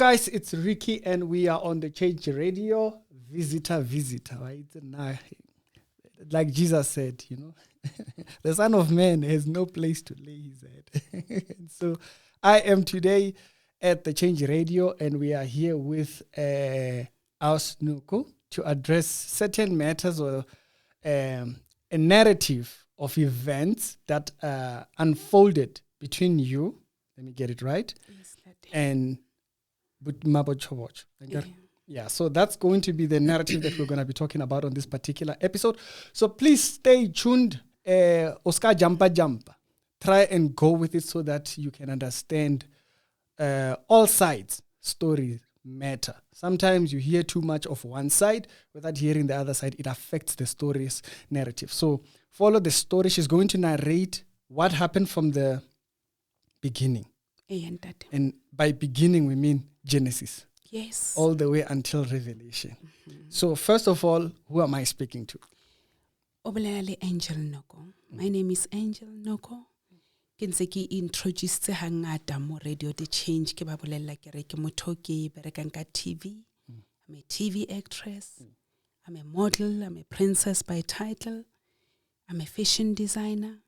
guys? It's Ricky, and we are on the Change Radio. Visitor, right? Like Jesus said, the Son of Man has no place to lay his head. So I am today at the Change Radio, and we are here with Angel Noko to address certain matters or a narrative of events that unfolded between you. Let me get it right. Yes, and Mabo Choboch. Yeah, so that's going to be the narrative that we're going to be talking about on this particular episode. So please stay tuned. Oscar Jumpa. Try and go with it so that you can understand all sides. Stories matter. Sometimes you hear too much of one side without hearing the other side. It affects the story's narrative. So follow the story. She's going to narrate what happened from the beginning. And by beginning, we mean Genesis. Yes. All the way until Revelation. Mm-hmm. So first of all, who am I speaking to? Obolele Angel Noko. My name is Angel Noko. Ke ntse ke introduce hangata mo radio the change ke ba bolella ke re ke motho ke berekang ka TV. I'm a TV actress. I'm a model. I'm a princess by title. I'm a fashion designer.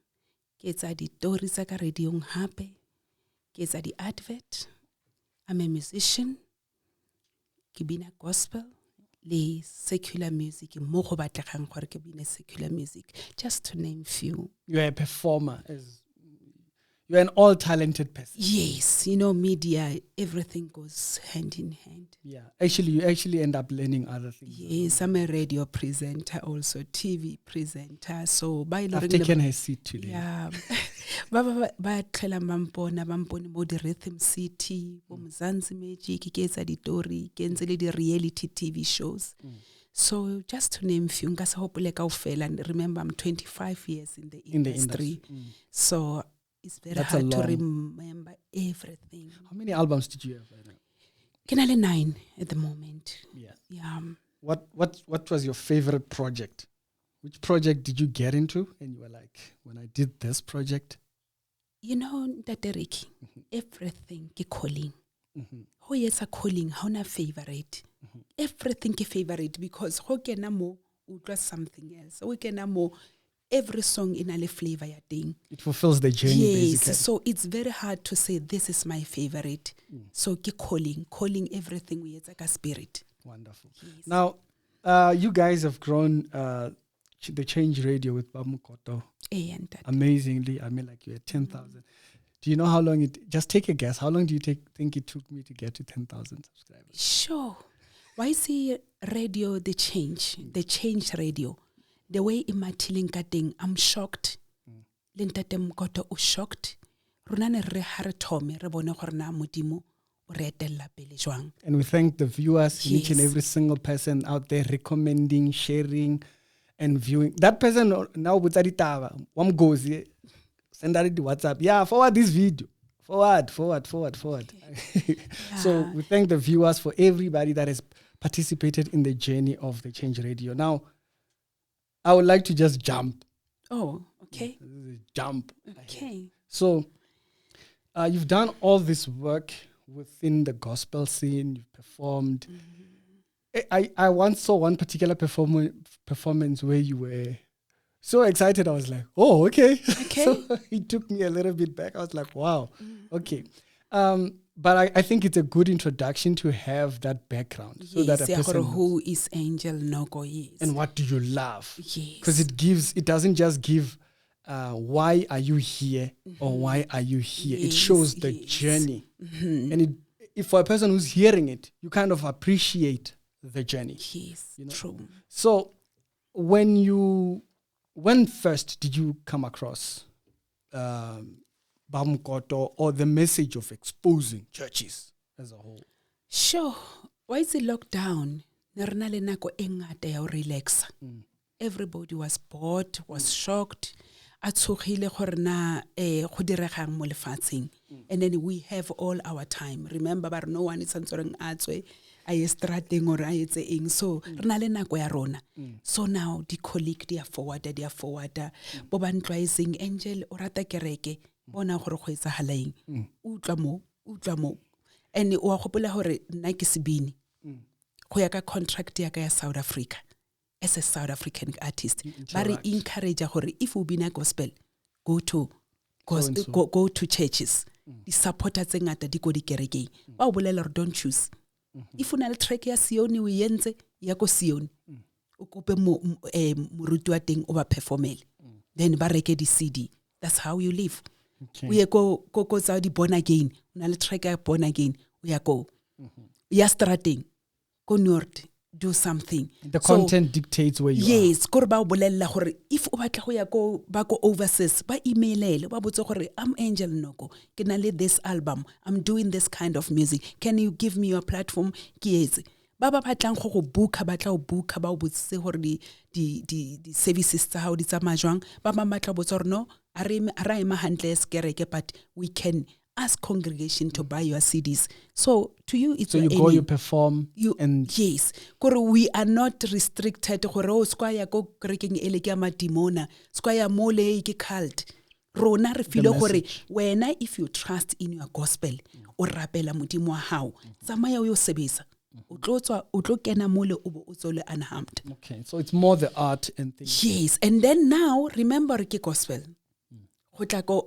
Ke etsa ditori tsa ka radio hape. Ke etsa di advert. I'm a musician. Ke bina gospel le secular music mo go batlegang gore ke bina secular music, just to name few. You're a performer. You're an all-talented person. Yes, media, everything goes hand in hand. Yeah, you actually end up learning other things. Yes, I'm a radio presenter, also TV presenter. So I've taken her seat today. Yeah. ba tlela bampona mo di Rhythm City, bo Mzansi Magic, ke etsa ditori, ke ntse le di reality TV shows. So just to name few, nka se hopole kaofela, and remember I'm 25 years in the industry. So it's very hard to remember everything. How many albums did you have right now? Kenale 9 at the moment. Yeah. What was your favorite project? Which project did you get into? And you were like, when I did this project? Ntate Ricky, everything ke calling. Ho yetsa calling, how na favorite. Everything ke favorite because ho kena mo utla something else. Ho kena mo every song in a flavor ya thing. It fulfills the journey, basically. Yes, so it's very hard to say this is my favorite. So ke calling everything we yetsa ka spirit. Wonderful. Yes. Now, you guys have grown the Change Radio with Bamukoto. Amazingly. I mean, like you're at 10,000. Do you know how long just take a guess. How long do you think it took me to get to 10,000 subscribers? Sure. Why see radio, the change radio, the way imatileng ka teng, I'm shocked. Lentate Mukoto o shocked. Rona re hare thome re bone gore na modimo o re etella pele jwang. And we thank the viewers, each and every single person out there recommending, sharing, and viewing. That person now with Aditava, one goes, send that to WhatsApp. Yeah, forward this video. Forward. Yeah. So we thank the viewers for everybody that has participated in the journey of the Change Radio. Now, I would like to just jump. Oh, okay. Jump. Okay. So, you've done all this work within the gospel scene. You've performed. I once saw one particular performance where you were so excited. I was like, oh, okay. So it took me a little bit back. I was like, wow, okay. But I think it's a good introduction to have that background. Yes, so that a person who is Angel Noko, yes. And what do you love? Yes. Because it doesn't just give why are you here or why are you here. Yes, it shows the journey. And if for a person who's hearing it, you kind of appreciate the journey. Yes, true. So when first did you come across Bamukoto or the message of exposing churches as a whole? Sure. Why is it lockdown? Relax. Everybody was bored, was shocked. And then we have all our time. Remember, but no one is answering atwe. So so now the colleague they are forwarder. Boban trying Angel or rata kereke bona gore go etsa halaeng. Utla mo. and wa gopola hore nna ke sebini go ya ka contract ya ka ya South Africa as a South African artist ba re encourage gore if you bina gospel go to churches di supporter tse ngata di go di kerekeng ba o bolela re don't choose if una le track ya Sione o yentse ya go Sione o kope moruti wa teng o ba performele then ba reke di CD. That's how you live. We go tsa di born again una le track ya born again we go ya strating go north do something. The content dictates where you are. Yes, gore ba o bolella gore if o batla go ya go ba go overseas ba emailele ba botse gore I'm Angel Noko ke na le this album, I'm doing this kind of music, can you give me your platform? Ke etse ba batlang go booka batla o booka ba o botse gore di services tsa hao di tsamaya jwang ba batla botse gore no a re ema handle skereke but we can ask congregation to buy your CDs. So to you, it's so you go, you perform, and yes, we are not restricted. Squire go creaking elegama dimona, squire mole ke cult. Rona re feel gore wena if you trust in your gospel o rapela modimo wa hao tsamaya yo sebesa o tlo kena mole o tsole unharmed. Okay, so it's more the art and things. Yes, and then now remember ke gospel go tla go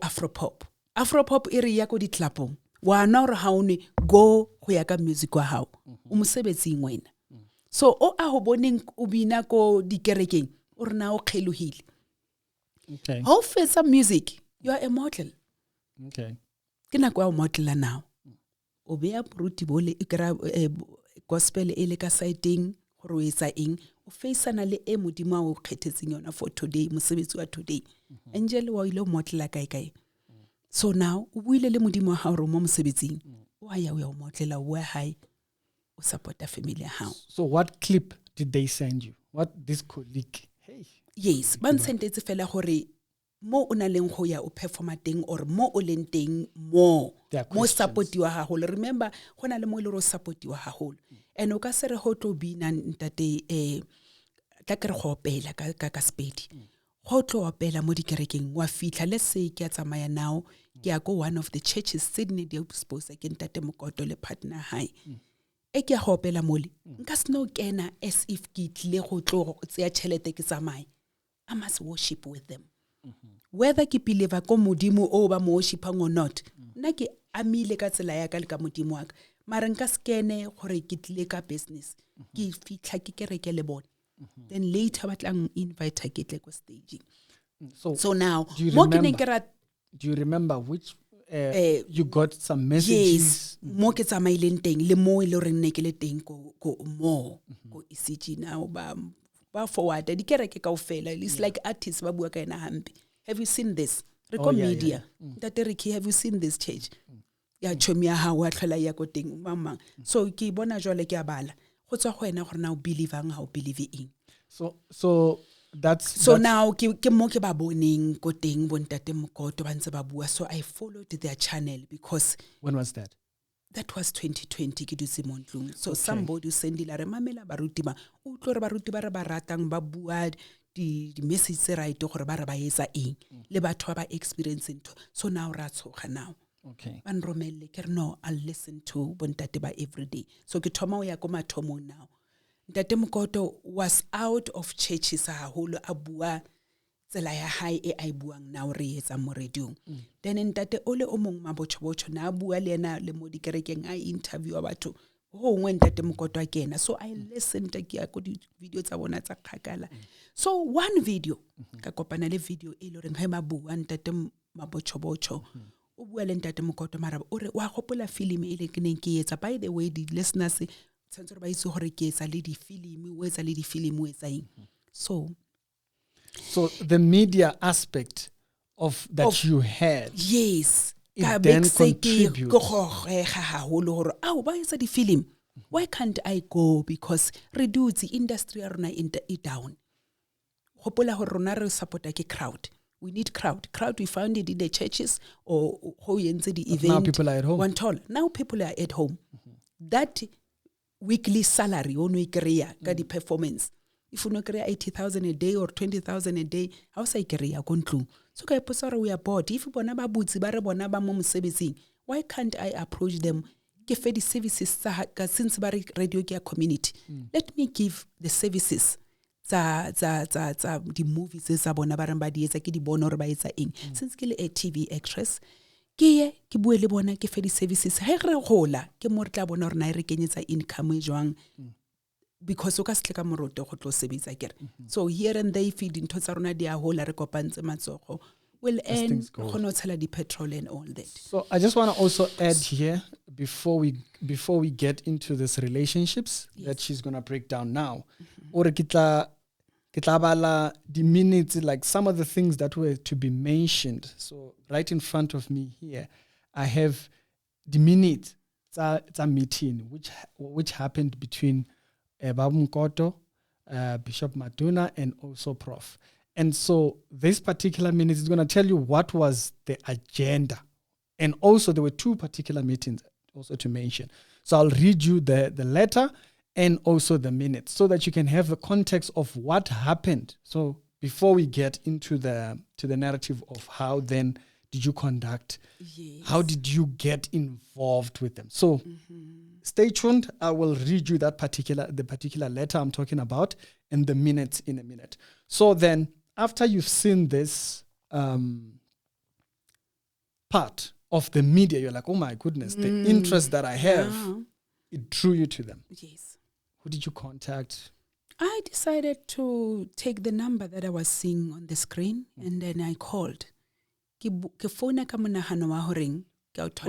Afropop ere ya go ditlapong wa na re haone go ya ka music wa hao o mosebetsing wena so o a ho boneng o bina go dikerekeng o rena o kgelohile. Okay, how fetsa music you are a model. Okay, ke na kwa model now o be ya bruti bole ikra gospel ele ka siding gore o etsa eng o faceana le modimo o kgethetseng yona for today mosebetsi wa today. Angel wa ile model la kai. So now, we le modimo wa hao mo mosebetsing o a ya o motlela o high o support a family how. So what clip did they send you? What this colleague? Hey. Yes, ban sentetse fela gore mo una leng go ya o performa teng or mo o leng teng mo support wa haholo. Remember gona le mo ile ro support wa haholo. And o ka se re go tlo bina ntate tla ke re go opela ka spedi. Go tlo opela mo dikerekeng wa fitla let's say ke a tsamaya now ke a go one of the churches Sydney di expose ke ntate Mokoto le partner high e ke a go opela mole nka sno kena as if ke tle go tlo tseya chelete ke tsamaya. I must worship with them whether ke believer ko modimo o ba mo worshipang or not nna ke amile ka tsela ya ka le ka modimo wa ka mara nka skene gore ke tle ka business ke fitla ke kereke le bona. Then later batlang invite ke tle go staging. So now do you remember which you got some messages? Yes, mo ke tsamaileng teng le mo ile re nne ke le teng ko mo go ECG now ba forward di kereke ka ofela it's like artists ba bua ka ena hampe. Have you seen this? Reco media that Ricky, have you seen this church? Ya chomia ha wa tlhola ya go teng mama. So ke bona jwale ke a bala go tswa go ena gore na o believang ha o believe in. So that's now ke mo ke ba boneng go teng bontate Mokoto ba ntse ba bua. So I followed their channel because when was that? That was 2020 ke dutse mo ntlong. So somebody sendile re mamela baruti ba o tlo re baruti ba re ba ratang ba bua di message tse right gore ba re ba etsa eng le batho ba experiencing to. So now ra tshoga now. Okay. Ban romelle ke no I'll listen to bontate ba every day. So ke thoma o ya ko mathomo now. Ntate Mokoto was out of churches haholo a bua tsela ya hae e a buang now re etsa mo radio. Then ntate ole o mong mabotšho na bua le ena le mo dikerekeng a interview batho go ngwe ntate Mokoto a kena. So I listened ke ya go di video tsa bona tsa khakala. So one video ka kopana le video e le reng ha ma bua ntate mabotšho o bua le ntate Mokoto mara o re wa gopola film e le ke neng ke etsa. By the way the listeners tsentse ba itse gore ke etsa le di film o etsa le di film o etsa eng. So the media aspect of that you had, yes, it then contributes. Why can't I go? Because reduce the industry arena in down. Hopola hore rona re support ke crowd. We need crowd. We found it in the churches or how you the event. Now people are at home. Now people are at home. That weekly salary on we career ka di performance. If you no career 80,000 a day or 20,000 a day, how say career kontlu. So ka ipotsa we are bored. If bona ba butsi ba re bona ba mo mosebetsing, why can't I approach them ke fe di-services tsa since ba re radio ke ya community, let me give the services tsa di-movies tsa bona ba reng ba di etsa ke di bona gore ba etsa eng. Since ke le a TV actress, ke bue le bona ke fe di-services ge re gola ke mo re tla bona gore na re kenyetsa income e jwang, because o ka se tle ka moroto go tlo sebetsa kere. So here and there if dintho tsa rona di a hola re kopantse matsogo, will end go tshela di-petrol and all that. So I just want to also add here before we get into this relationships that she's going to break down now, or kita bala the minutes, like some of the things that were to be mentioned. So right in front of me here, I have the minutes. It's a meeting which happened between Babu Nkoto, Bishop Matuna, and also Prof. And so this particular minute is going to tell you what was the agenda. And also there were two particular meetings also to mention. So I'll read you the letter and also the minutes so that you can have a context of what happened. So before we get into the narrative of how then did you conduct, how did you get involved with them? So stay tuned. I will read you the particular letter I'm talking about and the minutes in a minute. So then after you've seen this part of the media, you're like, oh my goodness, the interest that I have, it drew you to them. Yes. Who did you contact? I decided to take the number that I was seeing on the screen and then I called. Where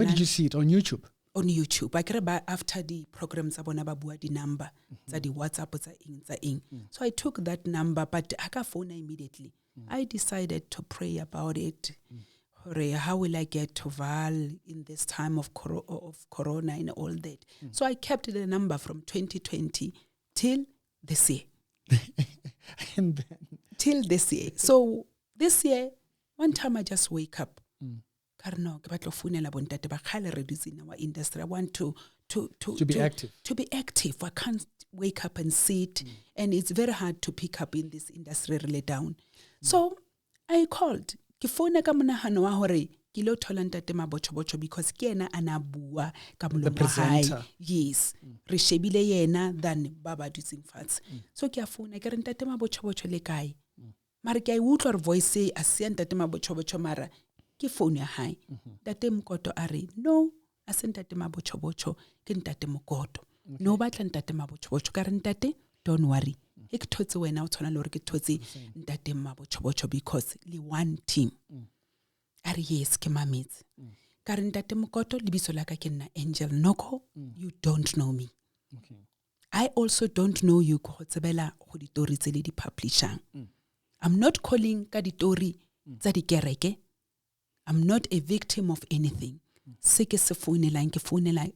did you see it? On YouTube? On YouTube. I care about after the programs abona the number, the WhatsApp. So I took that number, but I got phone immediately. I decided to pray about it. How will I get to Val in this time of Corona and all that? So I kept the number from 2020 till this year. And then till this year. So this year, one time I just wake up. In our industry. I want to be active. To be active. I can't wake up and sit, and it's very hard to pick up in this industry really down. So I called. Ke phone ka monahano wa hore ke lo thola ntate Mabochobocho because ke ena ana bua ka molomo wa hae. Yes, re shebile yena than baba dutsing fatshe. So ke a phone ke re ntate Mabochobocho le kae? Mara ke a utlwa re voice a se ntate Mabochobocho mara ke phone ya hae. Ntate Mokoto a re no, a se ntate Mabochobocho ke ntate Mokoto. No batla ntate Mabochobocho ka re ntate don't worry. Ke thotse wena o tshwana le hore ke thotse ntate Mabochobocho because le one team. Are yes ke mametse. Ka re ntate Mokoto lebitso la ka ke nna Angel Noko. You don't know me. Okay. I also don't know you go tsebela go ditori tse le di publishang. I'm not calling ka ditori tsa di kereke. I'm not a victim of anything. Se ke se founela ke founela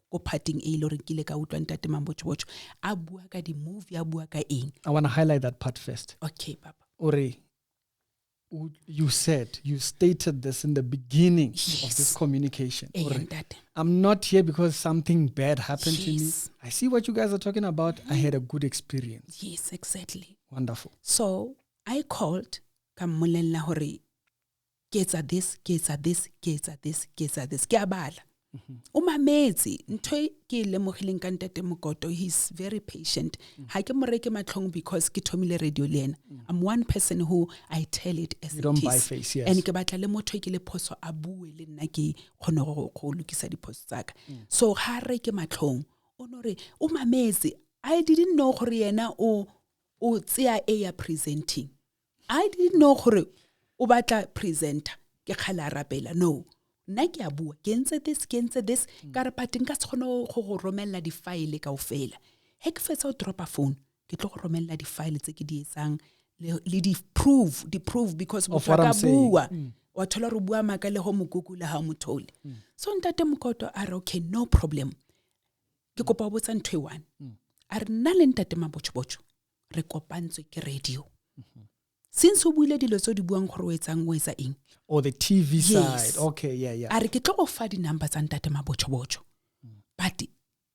go parting e lore kile ka utlwa ntate Mabochobocho a bua ka di movie a bua ka eng. I want to highlight that part first. Okay, Papa. Ore, you stated this in the beginning of this communication. Ore, I'm not here because something bad happened to me. I see what you guys are talking about. I had a good experience. Yes, exactly. Wonderful. So I called ka mmolella hore ke etsa this, ke abala. Umamezi ntwe ke lemogileng ka ntate Mokoto, he's very patient. Ha ke mo reke matlhong because ke thomile radio le ena. I'm one person who I tell it as you it don't is. Buy face, yes. And ke batla le motho ke le phoso a bue le nna ke khone go lokisa diphoso tsaka. So ha reke matlhong onore umamezi I didn't know gore yena o tsia ya presenting. I didn't know gore o batla presenter ke khala rapela. No. Nna ke a bua ke ntse this ka re pating ka se kgone go romella di file kaofela. He ke fetsa o drop a phone ke tlo go romella di file tse ke di etsang le di proof because of what I'm saying. Wa thola re bua maka le ho mo Google ha mothole. So ntate Mokoto a re okay, no problem. Ke kopa botsa ntwe one. A re nna le ntate Mabochobocho re kopantswe ke radio. Since o buile dilo tso di buang gore o etsa eng. Or the TV side. Okay, yeah. A re ke tlo go fa di number tsa ntate Mabochobocho. But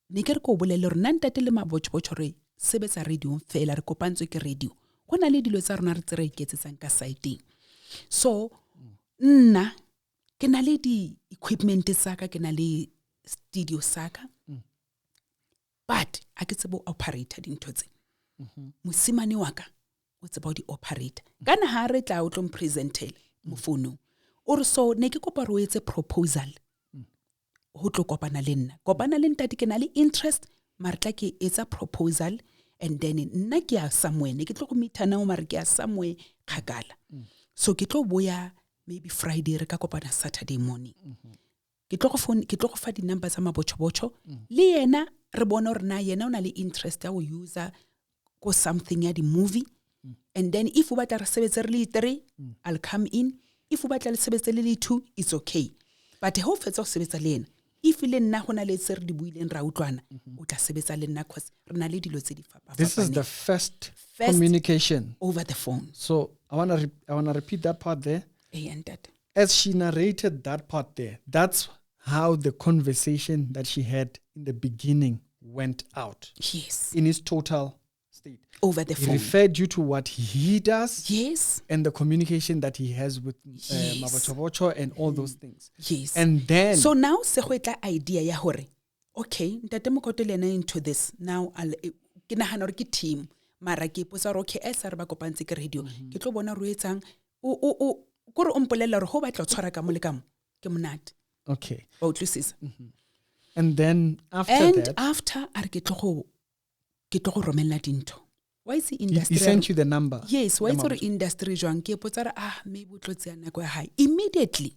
ne ke re ko bolele re nna ntate le Mabochobocho re sebetsa radio fela re kopantswe ke radio. Go na le dilo tsa rona re tsere iketsetsang ka side. So nna ke na le di equipment tsa ka ke na le studio saka but a ke tsebo operator dintho tse mosimane wa ka o tseba di operator kana ha re tla o tlo presentela mo founong o re so ne ke kopa re o etse proposal ho tlo kopana le ntate ke na le interest mara tla ke etsa proposal and then nna ke ya somewhere ne ke tlo go meeta now mara ke ya somewhere khagala so ke tlo boya maybe Friday re ka kopana Saturday morning ke tlo go fa di number tsa mabotšho le yena re bona hore na yena o na le interest ya go user go something ya di movie and then if o batla re sebetse re le 3 I'll come in if o batla le sebetse le 2 it's okay but ho fetsa go sebetsa le yena if le nna hona le tse re di buileng ra utlwana o tla sebetsa le nna cause re na le dilo tse di fapa. This is the first communication over the phone. So I want to repeat that part there. As she narrated that part there, that's how the conversation that she had in the beginning went out. Yes. In his total state. Over the phone. He referred you to what he does. Yes. And the communication that he has with Mabocho and all those things. Yes. And then... So now, se go etla idea ya hore, okay, ntate Mokoto le into this. Now, ke nahana hore ke team. Mara ke potsa hore, okay, esa re ba kopantse ke radio. Ke tlo bona ro etsang. Kore o mpolela hore ho batla tshwara ka mo le ka mo. Ke monate. Okay. And then after that... after, are ke tlo go romela dinto. Why is the industry... He sent you the number. Yes, why is the industry joang? Ke potsa maybe o tlo tseya nako ya hae. Immediately,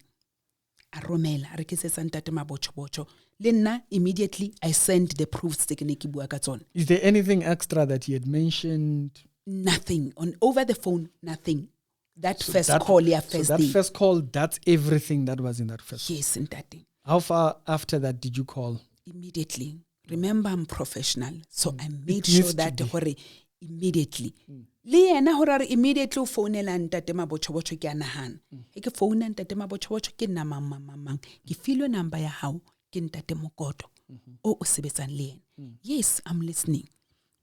a romela. Re ke se santate mabotšho. Le nna, immediately, I sent the proofs tse ke ne ke bua ka tsona. Is there anything extra that he had mentioned? Nothing. Over the phone, nothing. That call, yeah, first day. That first call, that's everything that was in that first call. Yes, in that day. How far after that did you call? Immediately. Remember, I'm professional, so I made sure that immediately. Le yena hore immediately o founela ntate mabotšho ke a nahana. Ke founa ntate mabotšho ke nna mang. Ke filwe number ya hao ke ntate Mokoto. O sebetsang le yena. Yes, I'm listening.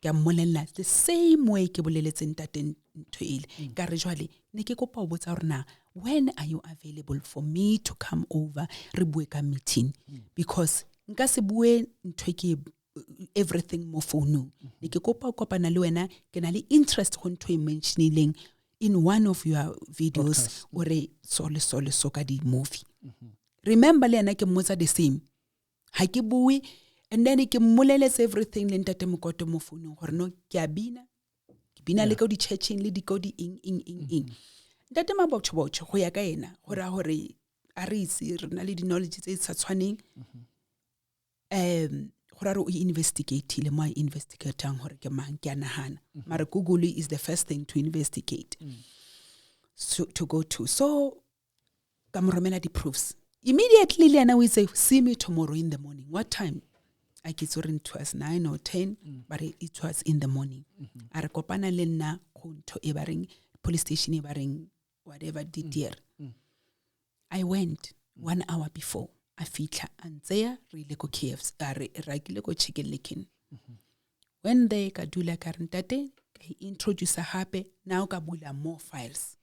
Ke mmolella the same way ke boleletse ntate ntho ile. Ka re jwale ne ke kopa o botsa hore na when are you available for me to come over re bue ka meeting because nka se bue ntho ke everything mo phone ne ke kopa kopana le wena ke na le interest go ntho e mentionileng in one of your videos or so ka di movie remember le yena ke mmotsa the same ha ke bue and then ke mmoleletse everything le ntate Mokoto mo phone gore no ke a bina le go di churching le di go di ing ntate mabotšho go ya ka yena gore a re itse re na le di knowledge tse sa tshwaneng gore o investigate le mo investigatang gore ke mang ke a nahana mara Google is the first thing to investigate so to go to so ka mo romela di proofs immediately le yena o itse see me tomorrow in the morning what time I get to it was 9 or 10 but it was in the morning a re kopana le nna go ntho e ba reng police station e ba reng whatever DDR I went 1 hour before a fitla antseya re ile go KFC ra ile go chicken licken when they ka dula ka ntate ka introduce hape now ka bula more files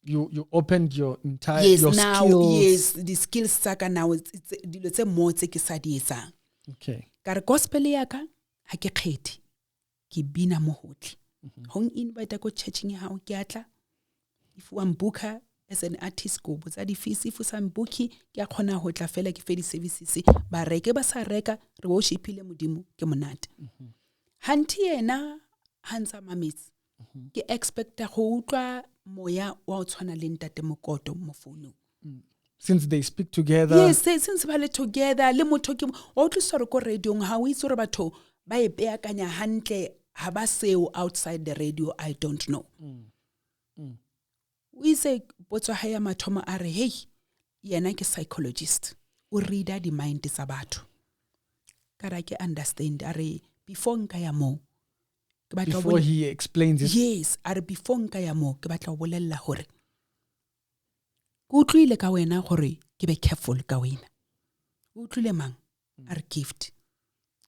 you opened your entire your now, skills yes the skills saka now it's dilo tse mo tse ke sa di etsang okay ka re gospel ya ka ha ke kgethi ke bina mo hotli hong invite go churching ha o ke atla if one booker as an artist go botsa di fees if some bookie ke a khona ho tla fela ke fe di services ba reke ba sa reka re worshipile modimo ke monate hanti yena hansa mamits ke expecta go utlwa moya wa o tshwana le ntate Mokoto mo phone since they speak together yes since ba le together le motho ke o tlo ko radio ha o itse re batho ba e peakanya hantle ha ba seo outside the radio I don't know we say botso ha ya mathomo a re hey yena ke psychologist o reader di mind tsa batho kara ke understand are before nka ya mo before he explains it yes are before nka ya mo ke batla go bolella hore go tlile ka wena gore ke be careful ka wena o tlile mang are gift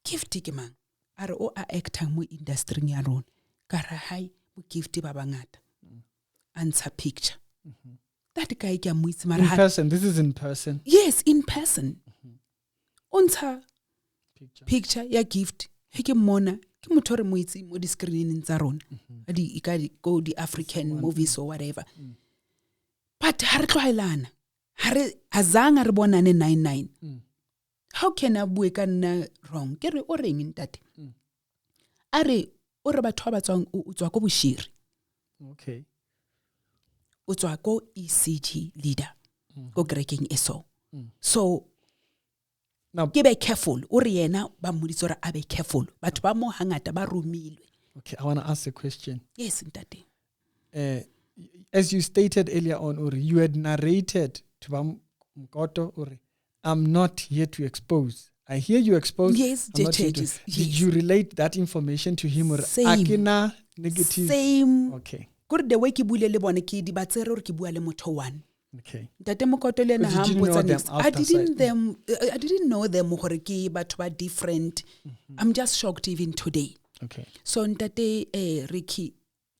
ke mang are o a acting mo industry ya rona kara hai mo gift ba bangata answer picture that guy ke a mo itse In person, this is in person. yes, in person. Ontsha picture ya gift he ke mona ke motho re mo itse mo di-screening tsa rona di ka go di African movies or whatever. But ha re tlohelana ha re azanga re bonane 99. How can I bue ka nna wrong ke re o reng ntate a re o re batho ba tswang o tswa ko Boshiri, Okay. o tswa ko ECG leader go kerekeng eso. So Now, ke be careful o re yena ba mmoditse gore a be careful batho ba mo hangata ba romilwe. okay, I want to ask a question. Yes ntate. As you stated earlier on, Uri, you had narrated to Mkoto, Uri, I'm not here to expose. I hear you expose. Yes, I'm not here to. yes. Did you relate that information to him? Or Same. Akina negative. Same. Okay. Gore the way ke bule le bone ke di batsere gore ke bua le motho one. Okay. Ntate Mokoto le na Because you ha didn't know mpotsa them next. I didn't know them gore ke batho ba different. I'm just shocked even today. Okay. So ntate Ricky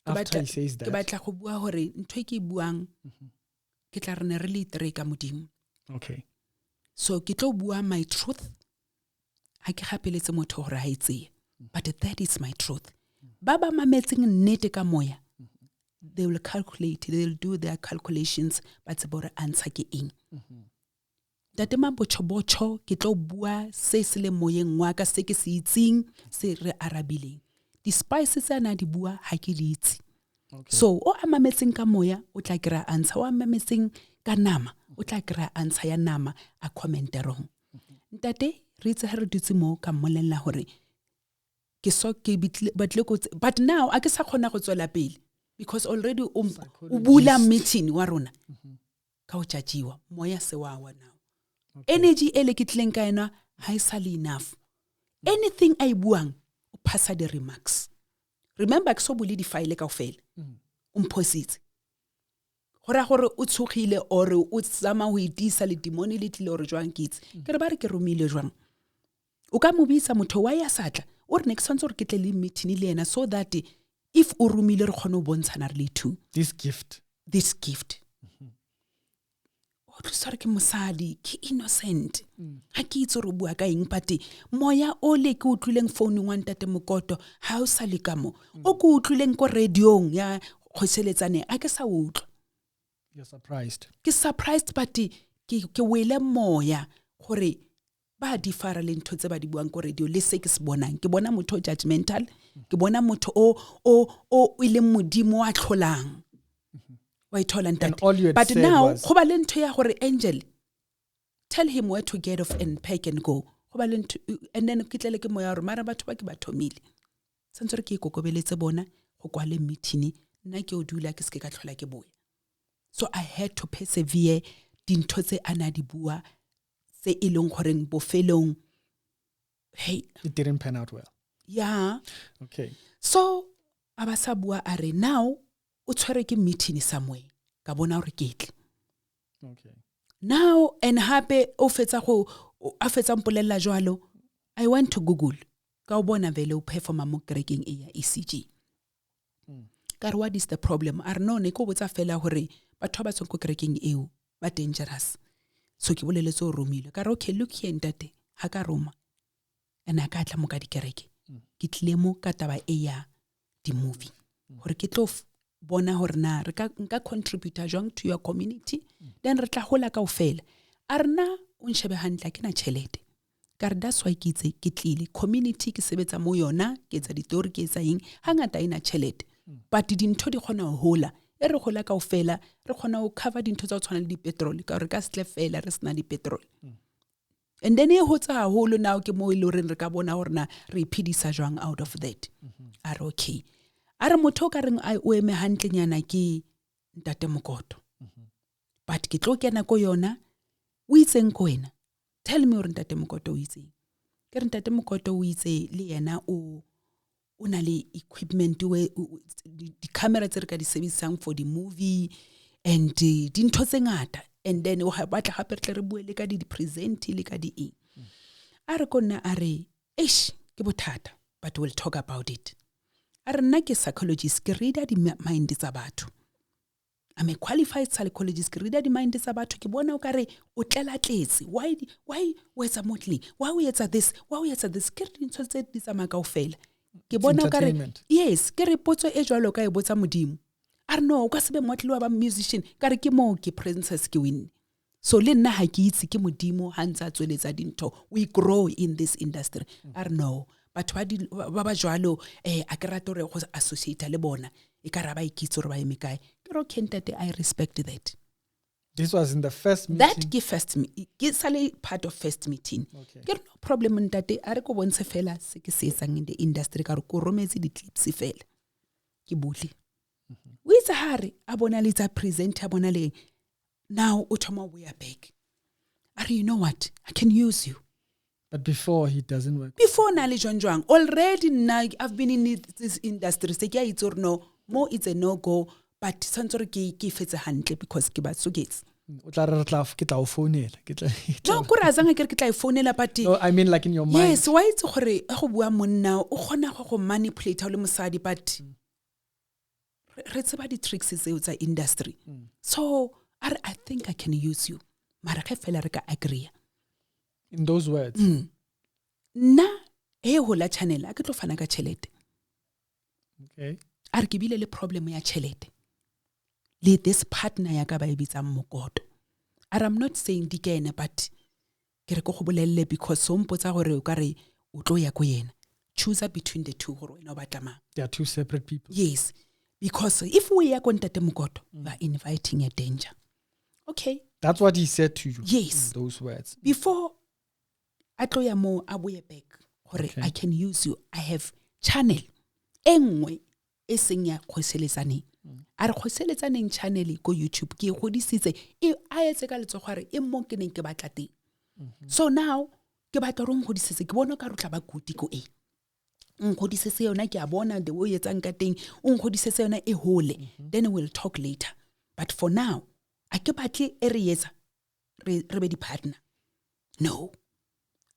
After he says that. ke batla go bua gore ntwe ke buang ke tla rene re le itere ka modimo. Okay. So ke tlo bua my truth. Ha ke gapeletse motho gore ha itse. But that is my truth. Ba ba mametseng nnete ka moya. They will calculate, they will do their calculations, but it's about answer ke eng. Date ma bocho ke tlo bua se se le moyeng wa ka se ke se itseng se re arabileng. Di spices ana di bua ha ke di itse. So o amametseng ka moya o tla kry answer, o amametseng ka nama o tla kry answer ya nama a comment wrong. Ntate re itse re dutse mo ka mmolella hore ke so ke batle go but now a ke sa khona go tswela pele because already o bula meeting wa rona ka o tjatjiwa moya se wa now. Energy ele ke tleng ka ena ha isali enough. Anything I buang o passa the remarks. Remember ke so buli di file ka ofela umpositse gora gore o tshogile or o tsama ho itisa le demoni le tlile gore jwang kitse ke re ba re ke romile jwang o ka mo bitsa motho wa ya satla o re next tsantse re ke tle le meeting le ena so that if o romile re khone o bontshana re le two this gift o tsare ke mosadi ke innocent ha ke itse re bua ka eng but moya o le ke utlwileng phone wa ntate Mokoto ha o sa le ka mo o ke utlwileng ko radiong ya khoseletsane a ke sa utlwa. You're surprised. Ke surprised but ke wele moya gore ba di fara le ntho tse ba di buang ko radio le se ke se bonang ke bona motho judgmental ke bona motho o ile modimo wa tlholang wa ithola ntate but now go ba le ntho ya gore Angel tell him where to get off and pack and go go ba le ntho and then ke tlele ke moya gore mara batho ba ke ba thomile sentse re ke ikokobeletse bona go kwa le meeting nna ke o dula ke se ke ka tlhola ke boya. So I had to persevere dintho tse ana di bua se ilong goreng bofelong hey it didn't pan out well. Yeah. Okay. So abasa bua are now o tshwere ke meeting somewhere ka bona gore ke tle. Okay. Now and happy o fetsa go a fetsa mpolella jwalo I went to Google ka o bona vele o performa mo kerekeng e ya ECG. Kare what is the problem? Are no ne ko botsa fela gore batho ba tsong ko kerekeng eo ba dangerous. So ke boleletse o romile kare okay look here ntate ha ka roma ena ka tla mo ka dikereke ke tlile mo ka taba e ya di movie gore ke tlo bona gore na re ka nka contributor jwang to your community then re tla hola ka ofela arna o nshebe handla ke na chelete kare that's why ke itse ke tlile community ke sebetsa mo yona ke tsa ditori ke tsa eng hangata ina chelete but dintho di khona ho hola e re gola ka ofela re khona ho cover dintho tsa o tshwana le di petrol ka re ka stle fela re sna di petrol and then e hotsa haholo now ke mo ile re ka bona hore na re iphidisa jwang out of that are okay are motho ka reng o eme hantlenyana ke ntate Mokoto but ke tlo kena ko yona o itseng ko wena tell me hore ntate Mokoto o itseng ke re ntate Mokoto o itse le yena o na le equipment we di camera tse re ka di sebedisang for the movie and dintho tse ngata and then o batla gape re tle re bue le ka di present le ka di eng a re konna a re eish ke bothata but we'll talk about it a re nna ke psychologist ke reader di mind tsa batho I'm a qualified psychologist. Ke reader di-mind tsa batho ke bona o kare o tlelatletse. Why o etsa motley? Why o etsa this? Why o etsa this? Ke re dintho tse di tsamaya kaofela. Ke bona o kare yes, ke re potso e jwalo ka e botsa modimo. A re no, o ka sebe motley wa ba musician. Ka re ke mo ke princess ke win. So le nna ha ke itse ke modimo ha ntsa tsweletsa dintho. We grow in this industry. A re no. Batho ba jwalo a ke rata re go associate le bona e ka ra ba ikitse re ba eme kae ke ro kentate I respect that. This was in the first meeting. That ke first ke sale part of first meeting. Okay. Ke no problem ntate a re go bontshe fela se ke se etsang in the industry ka re go rometse di clips fela ke bule o itse hare a bona le tsa presenter bona le now o thoma we are back are you know what I can use you. But before he doesn't work. Before na le jwang already now I've been in this industry se ke a itse no more it's a no go but santsore ke fetse hantle because ke ba sogets o tla re tla ke tla o founela ke tla no go razanga ke tla e founela but no I mean like in your mind. Yes why itse gore go bua monna o gona go manipulate le mosadi but re tseba di tricks tseo tsa industry. So I think I can use you mara ge fela re ka agree in those words. Na ho la channel a ke tlo fana ka chelete. Okay. A re ke bile le problem ya chelete le this partner ya ka ba e bitsang Mokoto. I'm not saying di kene but ke re go go bolelle because so mpotsa gore o ka re o tlo ya go yena. Choose between the two gore wena o batla mang. They are two separate people. Yes. Because if we are going to Mokoto, you are inviting a danger. Okay. That's what he said to you. Yes. In those words. Before I tlo ya mo a boye back gore I can use you. I have channel engwe e seng ya khoseletsane. A re khoseletsaneng channel go YouTube ke godisitse e a etse ka letso gore e mo ke neng ke batla teng. So now ke batla re ngodisetse ke bona ka re tla ba kuti go e. Ngodisetse yona ke a bona the way etsang ka teng ngodisetse yona e hole. Then we'll talk later. But for now a ke batle e re etsa re be di partner. No.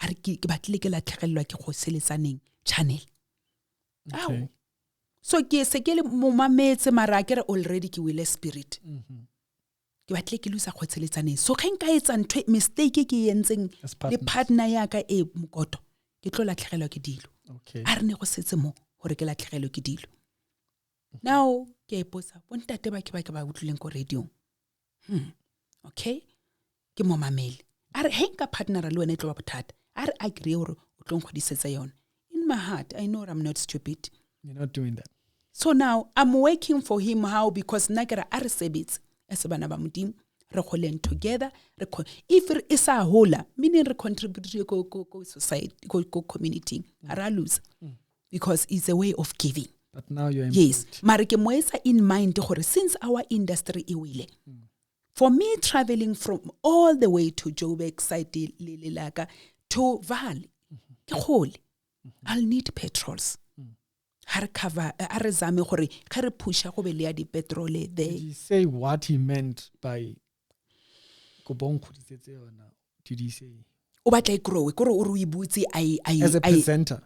A re ke batle ke la tlhagelwa ke khoseletsaneng channel. Okay. So ke se ke le momametse mara ke re already ke wile spirit. Ke batle ke lusa khotseletsaneng. So ga nka etsa ntwe mistake ke yentseng le partner ya ka e Mokoto ke tlo latlhegelwa ke dilo. Okay. A re ne go setse mo gore ke latlhegelwa ke dilo. Now ke ipotsa bontate ba ke ba utlwileng ko radio. Okay? Ke momamele. A re he nka partner le wena tlo ba bothata. A re agree gore o tlo nkgodisetsa yona. In my heart I know I'm not stupid. You're not doing that. So now I'm working for him how because nagara are sebetse as bana ba modimo re goleng together if it is a hola meaning re contribute go society go community ara lose because it's a way of giving. But now you're yes mara ke moetsa in mind gore since our industry e wile for me traveling from all the way to Joburg side lelaka to Valley ke gole I'll need petrols. Har cover a re zame gore ga re pusha go be le ya di petrol there. Did he say what he meant by go bon khudisetse yona? Did he say o batla grow gore o re ibutse as a presenter?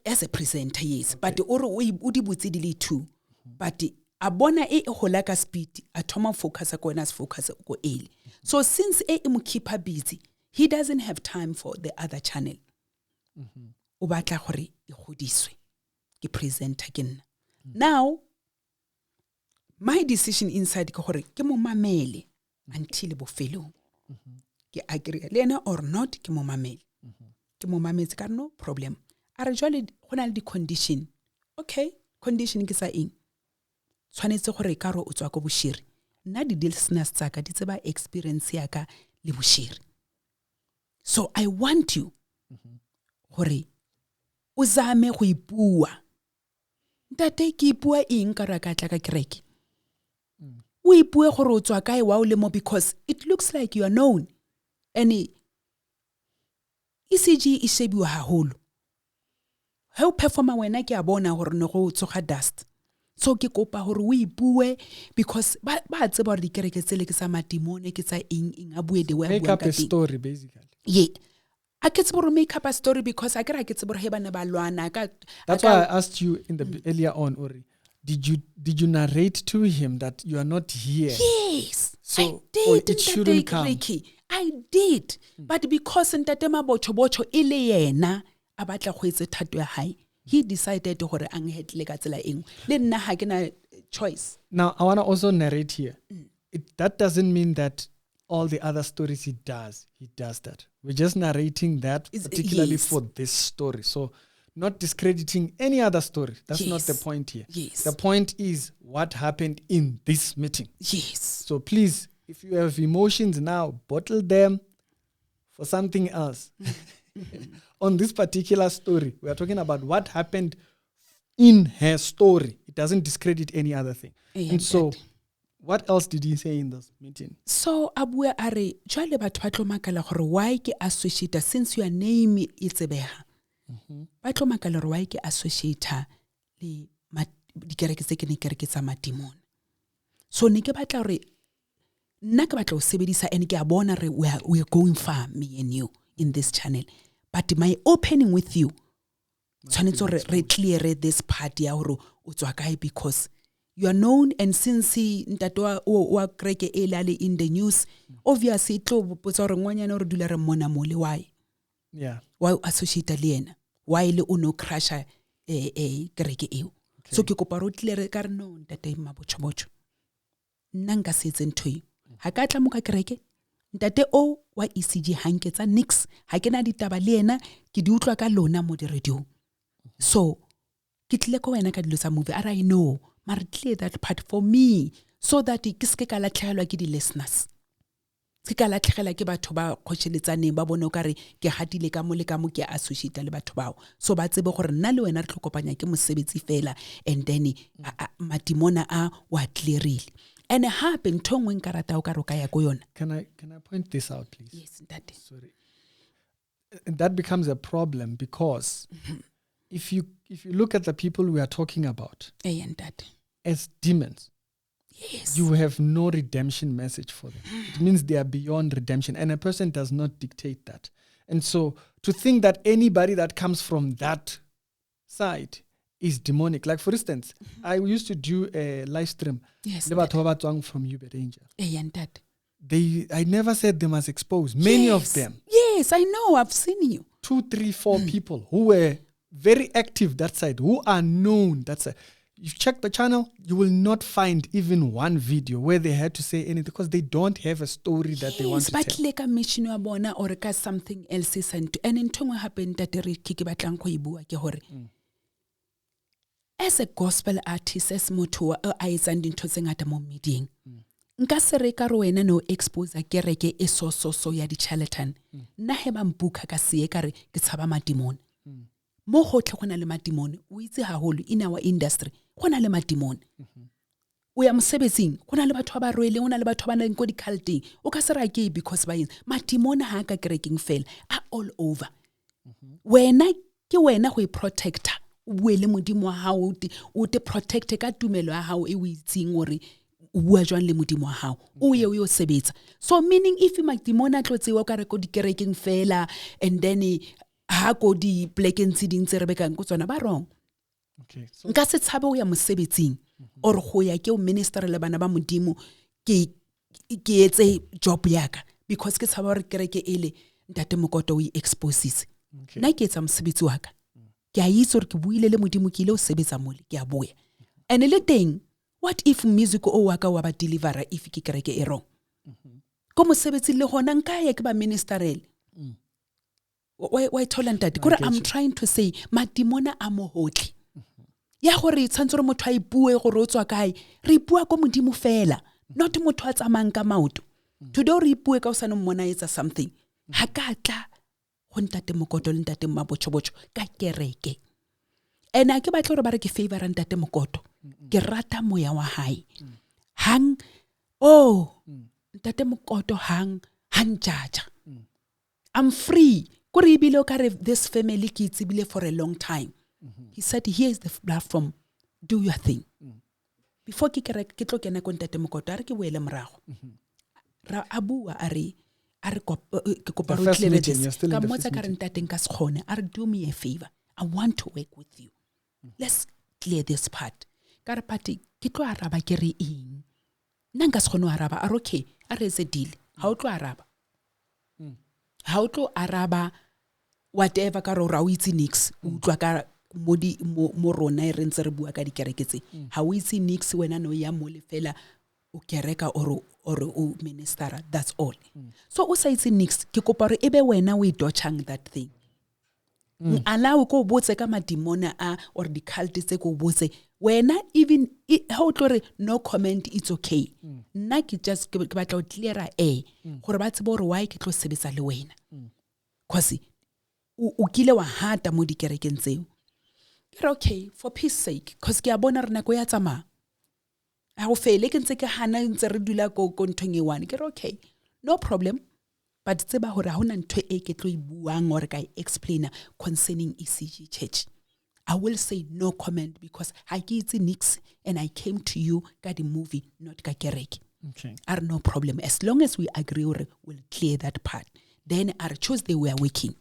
As a presenter yes okay. But o di butse di le two but a bona e hola ka speed a thoma focus ko na focus go ele. So since e mo keep her busy he doesn't have time for the other channel. O batla gore e godiswe ke presenter ke nna. Now my decision inside ke gore ke mo mamele until bofelong. Ke agree le ena or not ke mo mamele. Ke mo mametse ka no problem. A re jwale go na le di condition. Okay, condition ke sa eng. Tshwanetse gore ka ro o tswa go boshiri. Nna di listeners tsaka di tseba experience ya ka le boshiri. So I want you gore o zame go ipua. Ntate ke ipua eng ka ra ka tla ka kereke. O ipue gore o tswa kae wa o le mo because it looks like you are known. And ECG is shebiwa haholo. How performer wena ke a bona gore ne go tsoga dust. So ke kopa gore o ipue because ba tseba gore di kereke tsele ke sa matimone ke tsa eng a bue the way make up a story basically. Yeah. I get to make up a story because I get to he bana ba lwana ka. That's why I asked you in the earlier on Ori, did you narrate to him that you are not here? Yes, So I did. it shouldn't come. Ricky, I did. But because ntate Mabocho ele yena a batla go etse thato ya hae, he decided gore ang hetle ka tsela engwe. Le nna ha ke na choice. Now I want to also narrate here. That doesn't mean that all the other stories he does that. We're just narrating that particularly for this story. So not discrediting any other story. That's not the point here. Yes. The point is what happened in this meeting. Yes. So please, if you have emotions now, bottle them for something else. On this particular story, we are talking about what happened in her story. It doesn't discredit any other thing. And so, what else did he say in this meeting? So, abua are jwale batho ba tlo makala gore why ke associate since your name is tsebeha. Ba tlo makala gore why ke associate le dikereke tse ke ne kereke tsa madimon. So ne ke batla gore nna ke batla go sebedisa and ke a bona re we are going far, me and you, in this channel. But my opening with you tshwanetse re clear this part ya gore o tswa kae, because you are known, and since ntate wa kreke elale in the news, obviously tlo botsa gore ngwanyana re dula re mona mole. Why? Yeah. Why associate le yena? Why le uno crusher kreke eo? So ke kopa ro clear ka re no ntate Mabocho. Nna nka se etse ntho e. Ha ka tla mo ka kreke. Ntate o wa ECG hanketsa nix. Ha ke na ditaba le yena, ke di utlwa ka lona mo di radio. So ke tle ko wena ka dilo tsa movie, I know. Mar clear that part for me so that ke se ka latlhegelwa ke di listeners. Se ka latlhegela ke batho ba khotsheletsaneng ba bone o kare ke hatile ka mo le ka mo ke associate le batho bao. So ba tsebe gore nna le wena re tlhokopanya ke mosebetsi fela, and then matimona a wa clearile. And hape ntho ngwe nka rata o ka ro ka ya go yona. Can I point this out, please? Yes, ntate. Sorry. That becomes a problem because if you look at the people we are talking about as demons, yes, you have no redemption message for them. It means they are beyond redemption, and a person does not dictate that. And so to think that anybody that comes from that side is demonic. Like for instance, I used to do a live stream. Yes, from Uber Angel. I never said they must expose. Many of them. Yes, I know. I've seen you. 2, 3, 4 people who were very active that side, who are known that side. You check the channel, you will not find even one video where they had to say anything because they don't have a story that they want to tell. But like a mission you bona or ka something else is and in tongue happened that re kiki batlang go ibua ke hore. As a gospel artist, as motho a etsang dintho tse ngata mo meeting. Nka se re ka ro wena no expose kereke e so ya di charlatan. Nna he ba mbuka ka se ka re ke tshaba madimon. Mo hotle gona le madimon. O itse haholo in our industry. Gona le madimon. O ya mosebetsing, gona le batho ba roele, gona le batho ba nang go di culting. O ka se ra ke because ba yin madimon ha ka kereking fail are all over. Wena ke wena go protector. Wele modimo wa hao o te protect ka tumelo ya hao e o itseng gore bua jwang le modimo wa hao o ye o yo sebetsa. So meaning if madimona tlotsewa ka re go di kerekeng fela and then ha go di black and seeding tse re bekang go tsona ba wrong. Okay. So nka se tshabe o ya mosebetsing or go ya ke o minister le bana ba modimo ke etse job yaka because ke tshaba re kereke ele ntate mokoto o exposes. Na ke etsa mosebetsi wa ka. Ke a itse gore ke buile le modimo ke ile o sebetsa mole ke a boya. And le teng, what if music o wa ka wa ba deliver if ke kereke e wrong? Ko mosebetsi le gona nka ya ke ba ministerel. Why talented? Gore I'm trying to say madimona a mo hotle. Ya gore tshantse re motho a ibue gore o tswa kae, re bua ko modimo fela, not motho a tsamang ka maoto. Today re ibue ka o sana mmona etsa something. Ha ka tla ntate mokoto le ntate Mabocho ka kereke. And a ke batla gore ba re ke favor ntate mokoto. Ke rata moya wa hae. Hang ntate mokoto hang jaja. I'm free. Ko re ibile o ka re this family ke itsebile for a long time. He said here is the platform. Do your thing. Before ke kereke ke tlo kena ko ntate mokoto a re ke boele morago. Ra abua a re ke kopa ro clear this. Ka motsa ka re ntate nka se khone. A re do me a favor. I want to work with you. Let's clear this part. ka re pati ke tlo araba ke re eng nna nka se kgone araba are okay a re etse deal ha o tlo araba ha o tlo araba whatever ka ro ra o itse nix o utlwa ka mo rona e rentse re bua ka dikereke tse ha o itse nix wena no ya mo le fela o kereka or o ministera that's all so o sa itse nix ke kopa re ebe wena we dochang that thing allow ko botse ka madimona a or di cult tse ko botse wena even how tlo re no comment it's okay nna ke just ke batla o clear gore ba tsebe gore why ke tlo sebetsa le wena cause o kile wa hata mo dikerekeng tseo ke okay for peace sake cause ke a bona rena go ya tsamaya a go fele ke ntse ke hana ntse re dula go nthong e one ke okay no problem but tseba hore ha hona ntho e ke tlo ibuang or ka explainer concerning ECG Church I will say no comment because I itse nix and I came to you ka the movie not ka kereke okay are no problem as long as we agree or we'll clear that part then our Tuesday we are working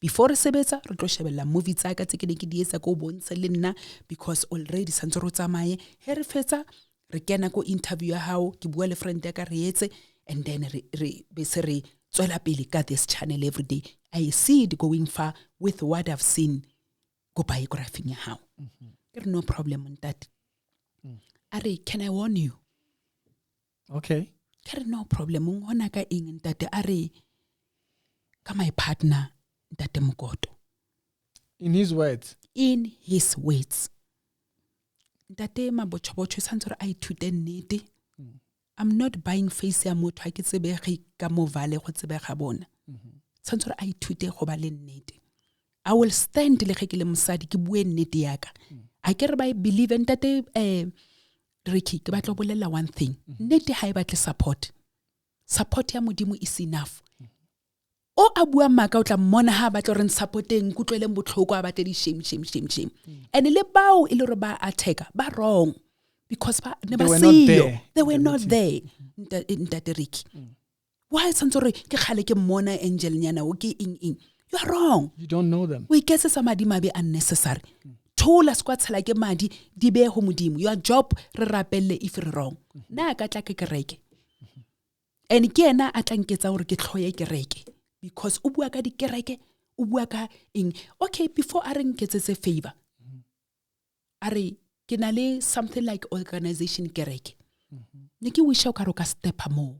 before sebetsa re tlo shebella movie tsa ka tse ke ne ke di etsa go bontsha le nna because already santse ro tsamaye he re fetsa re kena go interview ya hao ke bua le friend ya ka re etse and then re be se re tswela pele ka this channel every day I see it going far with what I've seen go biography ya hao there no problem on that are can I warn you okay there no problem ngona ka eng ntate are ka my partner ntate Mokoto in his words ntate mabotshobotho santse re a ithute nnete I'm not buying face ya motho ha ke tsebege ka movale go tsebega bona santse re a ithute go ba le nnete I will stand le ge ke le mosadi ke bue nnete yaka a ke re ba believe ntate Ricky ke batla bolela one thing nnete ha e batle support ya modimo is enough o a bua maka o tla mmona ha batla re supporteng kutlweleng botlhoko a batle di shame and le bao ile re ba attack ba wrong because they were not there ntate Ricky why santsore ke khale ke mmona angel nyana o ke ing you are wrong you don't know them we get somebody mabe unnecessary thola squatshela ke madi di be go modimo your job re rapelle if re wrong na ka tla ke kereke and ke ena a tlanketsa gore ke tlhoye kereke because o bua ka dikereke o bua ka eng okay before a re nketsetse favor are ke na le something like organization kereke ne ke wisha ka ro ka step more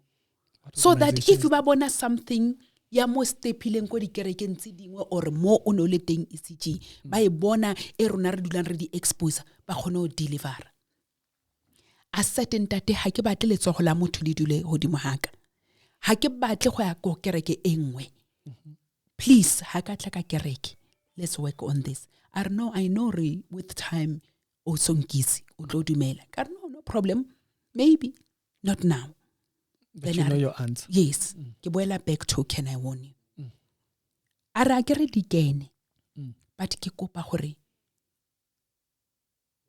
so that if ba bona something ya mo stepileng ko dikerekeng tse dingwe or mo o no le teng ECG ba e bona e rona re dulang re di expose ba khone o deliver a certain tate ha ke batle letsogo la motho le dule hodimo haka ha ke batle go ya ko kereke engwe please ha ka tla ka kereke let's work on this I know with time also ngisi o tlo dumela ka no problem maybe not now but you know your answer yes ke boela back to can I warn you ara ke re dikene but ke kopa gore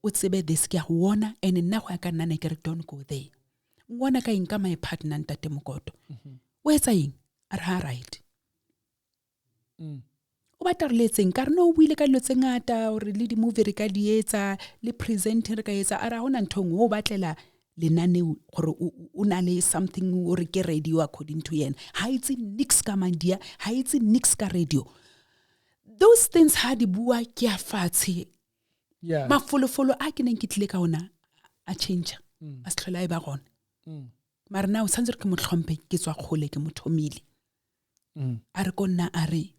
o tsebe this ke a wona and nna go ka nna ne ke re don't go there ngwana ka eng ka my partner ntate Mokoto o etsa eng ara right o batla re letseng ka re no o buile ka dilo tse ngata gore le di-movie re ka di etsa le present re ka etsa ara hona nthong o batlela lenaneo gore o na le something o re ke radio according to yena ha itse nix ka mandia ha itse nix ka radio those things ha di bua ke a fatshe mafolofolo a ke neng ke tlile ka ona a change a stlhola e ba gona mara na o santse re ke motlhompe ke tswa kgole ke mothomile a re ko nna a re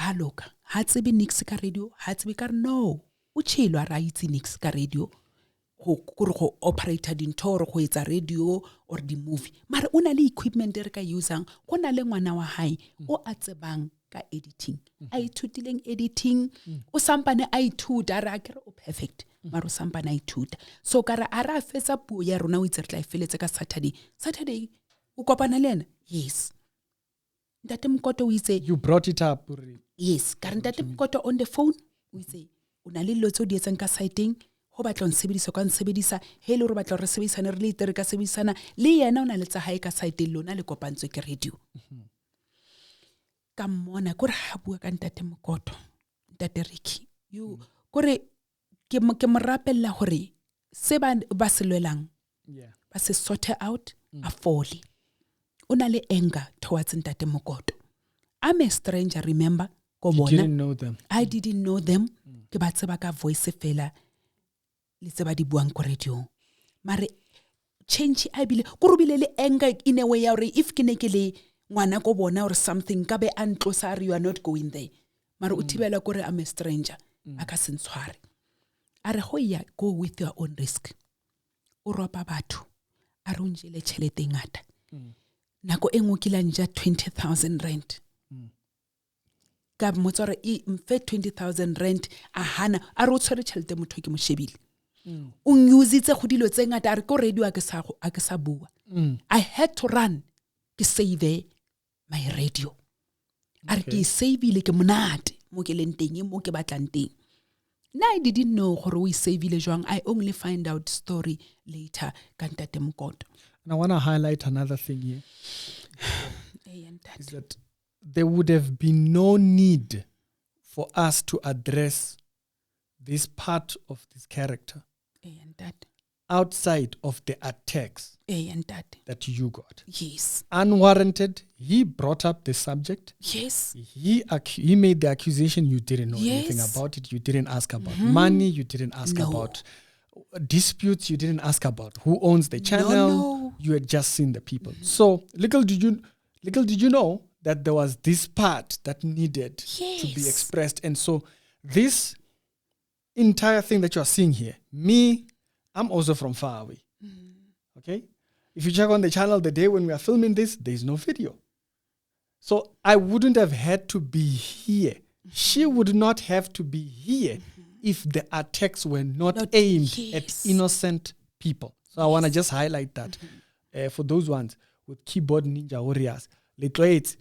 haloka ha tsebe nix ka radio ha tsebe ka no o tshilo a ra itse nix ka radio go operator dintho re go etsa radio or di movie mara una le equipment re ka usang go na le ngwana wa hae o a tsebang ka editing a ithutileng editing o sampane a ithuta ra ke o perfect mara o sampane a ithuta so ka ra ara fetsa puo ya rona o itse re tla ifeletse ka Saturday o kopana le ena yes ntate Mokoto o itse you brought it up yes ka ntate Mokoto on the phone o itse o na le lotso di etsang ka siteng ho batla o nsebedisa ka nsebedisa hele re batla re sebedisana re le itere ka sebedisana le yena o na le tsa hae ka site lona le kopantswe ke radio ka mmona gore ha bua ka ntate Mokoto ntate Ricky you gore ke mo rapella hore se ba se lwelang Yeah. ba se sort out a fole una le anger towards Ntate Mokoto. I'm a stranger, remember? You didn't know them. I didn't know them. Ke ba tseba ka voice fela le tseba di buang ko radio. Mare change I believe go rubile le anger in a way ya hore if ke ne ke le ngwana ko bona or something ka be antlosa you are not going there. Mare o thibela gore I'm a stranger. Aka sentshware. Are go ya go with your own risk. O ropa batho. A re unjele tšhelete ngata. Nako engwe ke la nja 20,000 rand. Ka motswara mfe 20,000 rand a hana a re o tshwere tšhelete motho ke mo shebile. O nyuzitse go dilo tse ngata a re ko radio a ke sa bua. I had to run ke save my radio. A re ke saveile ke monate mo ke leng teng mo ke batlang teng. Now I didn't know gore o saveile jwang. I only find out story later ka Ntate Mokoto. And I want to highlight another thing here. Is that there would have been no need for us to address this part of this character outside of the attacks that you got. Yes. Unwarranted. He brought up the subject. Yes. He made the accusation. You didn't know anything about it. You didn't ask about money. You didn't ask about disputes. You didn't ask about who owns the channel. No. You had just seen the people. So little did you know that there was this part that needed to be expressed. And so this entire thing that you are seeing here, I'm also from far away. Okay? If you check on the channel the day when we are filming this, there's no video. So I wouldn't have had to be here. She would not have to be here if the attacks were not aimed at innocent people. So I want to just highlight that for those ones with keyboard ninja warriors. Let's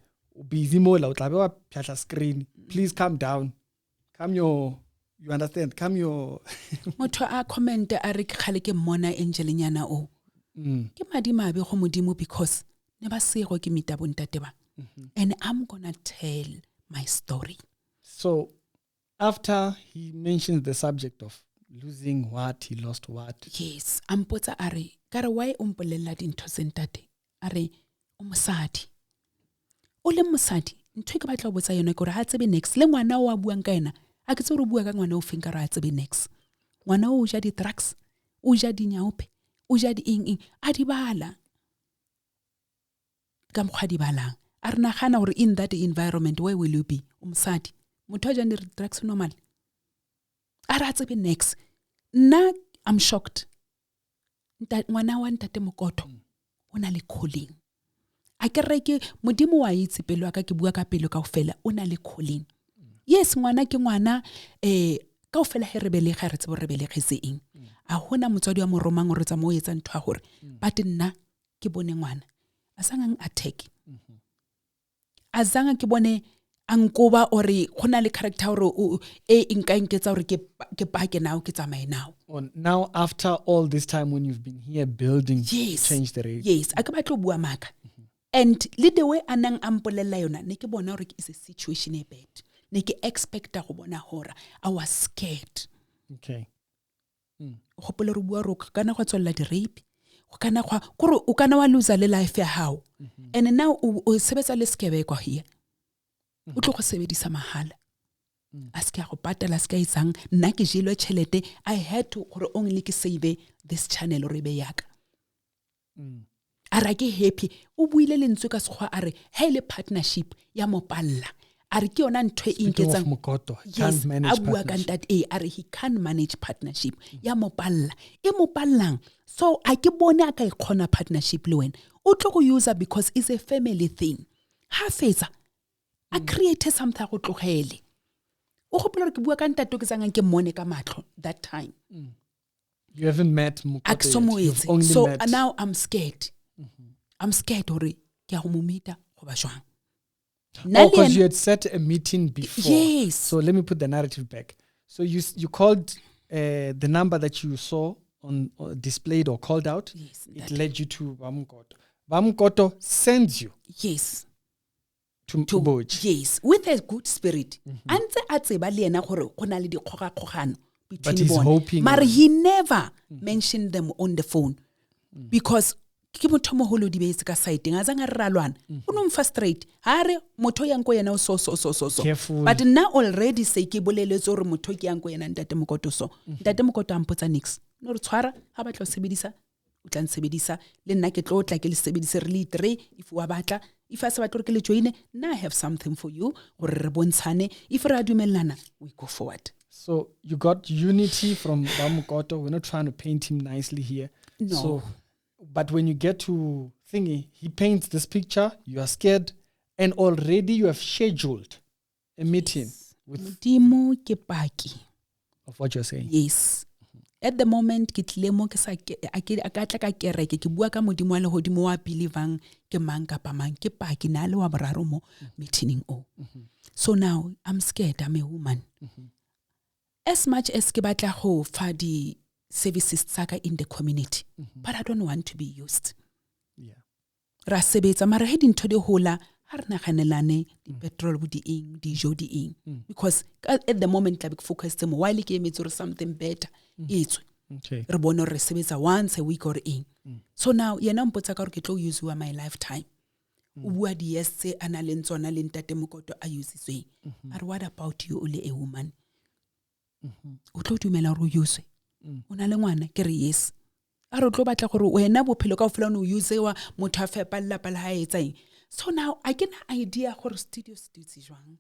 busy mo la utlabewa phatla screen. Please calm down. You understand? Motho a comment a re khale ke mona Angelinyana o. Ke madimabe go modimo because ne ba sego ke mitabo ntate ba. And I'm going to tell my story. So after he mentions the subject of losing what, he lost what. Yes, ampotsa a re ka re why o mpolela dintho tse ntate? A re o mosadi. O le mosadi, ntho ke batla go botsa yone gore ha tsebe next le ngwana o a buang ka ena. A ke tse re bua ka ngwana o feng ka ra tsebe next. Ngwana o ja di drugs, o ja di nyaope, o ja di eng a di bala. Ka mokgwa di balang. A re nagana gore in that environment where will you be? Umsadi. Motho ja di drugs normal. A ra tsebe next. Nna I'm shocked. Ngwana wa Ntate Mokoto o na le calling. A ke re ke modimo wa itse pelo aka ke bua ka pelo ka ofela o na le calling. Yes, ngwana ke ngwana ka ofela he rebele ga re tsebo rebele ge se eng. A hona motswadi wa mo romang re tsa mo etsa ntho a gore but nna ke bone ngwana a sangang attack. Azanga ke bone ankoba ore gona le character ore nka nketsa ore ke pake now ke tsamae now. Now after all this time when you've been here building to change the radio. Yes, a ke batlo bua maka. And le the way anang ampolela yona ne ke bona ore is a situation e bad. Ne ke expecta go bona hora. I was scared. Okay. Go pola re bua ro kana go tswela di rape. Go kana go gore o kana wa lose le life ya hao. And now o sebetsa le skebe kwa here. O tlo go sebedisa mahala. Aska go patela ska itsang nna ke jelo tšhelete. I had to gore only ke save this channel re be yaka. Ara ke happy o buile lentswe ka sekgwa are hele partnership ya mopalla. Are ke yona ntwe inketsang Mokoto can't manage partnership. Are he can manage partnership ya mopalla e mopallang. So a ke bone aka e khona partnership le wena o tlo go user because it's a family thing. Ha fetsa a create something go tlogele o gopola re ke bua ka ntate ke tsanga ke mone ka matlo that time. You haven't met Mokoto. You've only so met. Now I'm scared. I'm scared hore ke a go momita go ba jwang. Because you had set a meeting before. Yes. So let me put the narrative back. So you called the number that you saw on displayed or called out. Yes, it led you to Bamukoto. Bamukoto sends you. Yes. To Boji. Yes, with a good spirit. Antse a tseba le ena gore go na le dikgogakgogano between But he's hoping. But he never mentioned them on the phone because ke motho moholo di beetse ka side nga zanga ralwana o no frustrate ha re motho yang ko yena so Careful. but now already say ke boleletse hore motho ke yang ko yena ntate mokoto so ntate mokoto a mpotsa nix no re tshwara ha batla sebedisa o tla nsebedisa le nna ke tlo tla ke le sebedise re le 3 if wa batla if a se batla ke le joine now I have something for you gore re bontshane if re a dumellana we go forward. So you got unity from Bamukoto. We're not trying to paint him nicely here. No. So, but when you get to thingy, he paints this picture, you are scared, and already you have scheduled a meeting with Modimo ke paki of what you're saying. Yes. At the moment ke tlile mo ke sa a ka tla ka kereke ke bua ka modimo wa le hodimo wa believang ke mang kapa mang ke paki na le wa boraro mo meeting o. So now I'm scared, I'm a woman. As much as ke batla go fa di services tsaka in the community, but I don't want to be used. Yeah. Ra sebetsa mara he dintho di hola ha re naganelane di petrol di eng di jo di eng because at the moment tla be ke focused mo while ke emetse or something better it's Okay. re bona re sebetsa once a week or eng so now yena mpotsa ka re ke tlo use my lifetime o bua di yes tse ana le ntsona le ntate mokoto a usitsweng are what about you ole a woman o tlo dumela re o use o na le ngwana ke re yes a re tlo batla gore wena bophelo ka ofela no use wa motho a fepa lapa la ha etsa eng so now I get an idea gore studio jwang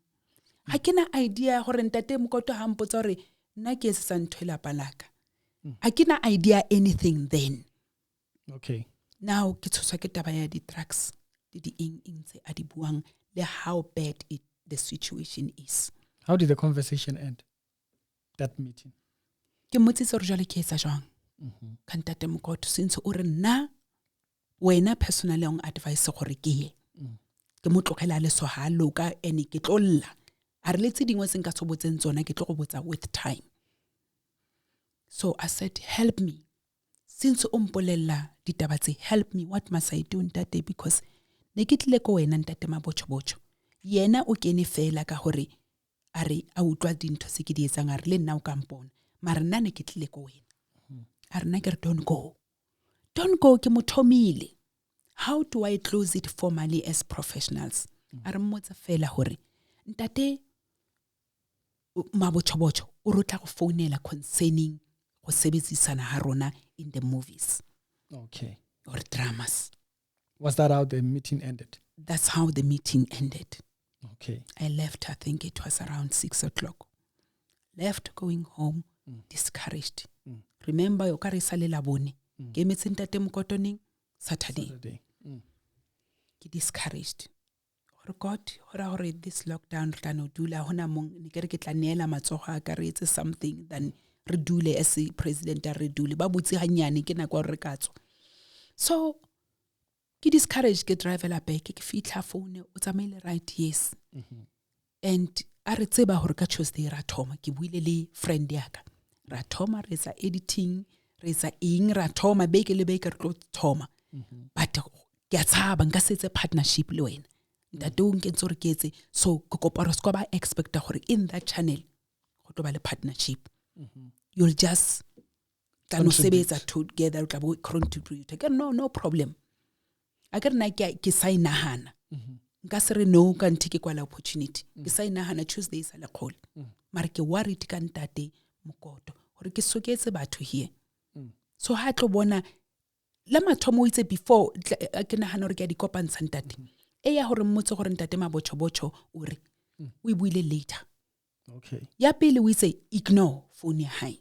I get an idea gore ntate mokoto ha mpotsa gore nna ke se ntho lapa laka I get an idea anything then. Okay. Now ke tshoswa ke taba ya di drugs di eng tse a di buang le how bad the situation is. How did the conversation end? That meeting. Ke motsitse re jale ke etsa jwang ka ntate mokoto since o re nna wena personally on advice gore ke ye ke motlogela le so ha loka ene ke tlolla a re letse dingwe seng ka tsobotseng tsona ke tlo go botsa with time. So I said help me since o mpolella ditaba tse help me what must I do ntate because ne ke tlile ko wena ntate mabotjho yena o kene fela ka hore a re a utlwa dintho se ke di etsang a re le nna o ka mpona mara nna ne ke tlile ko wena a re nna ke re don't go ke mothomile how do I close it formally as professionals a re mmotsa fela hore ntate mabotjho o rotla go founela concerning go sebedisana ha rona in the movies. Okay. Or dramas. Was that how the meeting ended? That's how the meeting ended. Okay. I left, I think it was around 6 o'clock. Left going home, discouraged. Remember, yo ka re sa le labone. Ke emetse ntate mokotoneng Saturday. Ke discouraged. Or God, hore this lockdown re tla no dula hona mong ne ke re ke tla neela matsogo a ka re etse something than re dule as a president a re dule ba butse hanyane ke nako re ka tswa. So ke discouraged ke driver back ke fitla phone o tsamaile right yes and a re tseba hore ka Tuesday ra thoma ke buile le friend yaka ra thoma re sa editing re sa eng ra thoma beke le beke re tlo thoma but ke a tshaba nka setse partnership le wena ntate o nke tsore ke etse so ke kopara se ba expect gore in that channel go tlo ba le partnership you'll just tano sebetsa together tla bo contribute ke no problem a ke rena ke signa hana nka se re no ka ntike kwala opportunity ke signa hana Tuesday sa le khole mara ke worried ka ntate mokoto gore ke soketse batho here so ha tlo bona la mathomo itse before ke nahana gore ke di kopantsha ntate e ya gore mmotse gore ntate mabotjho o re we buile later. Okay. Ya pele we say ignore phone ya hae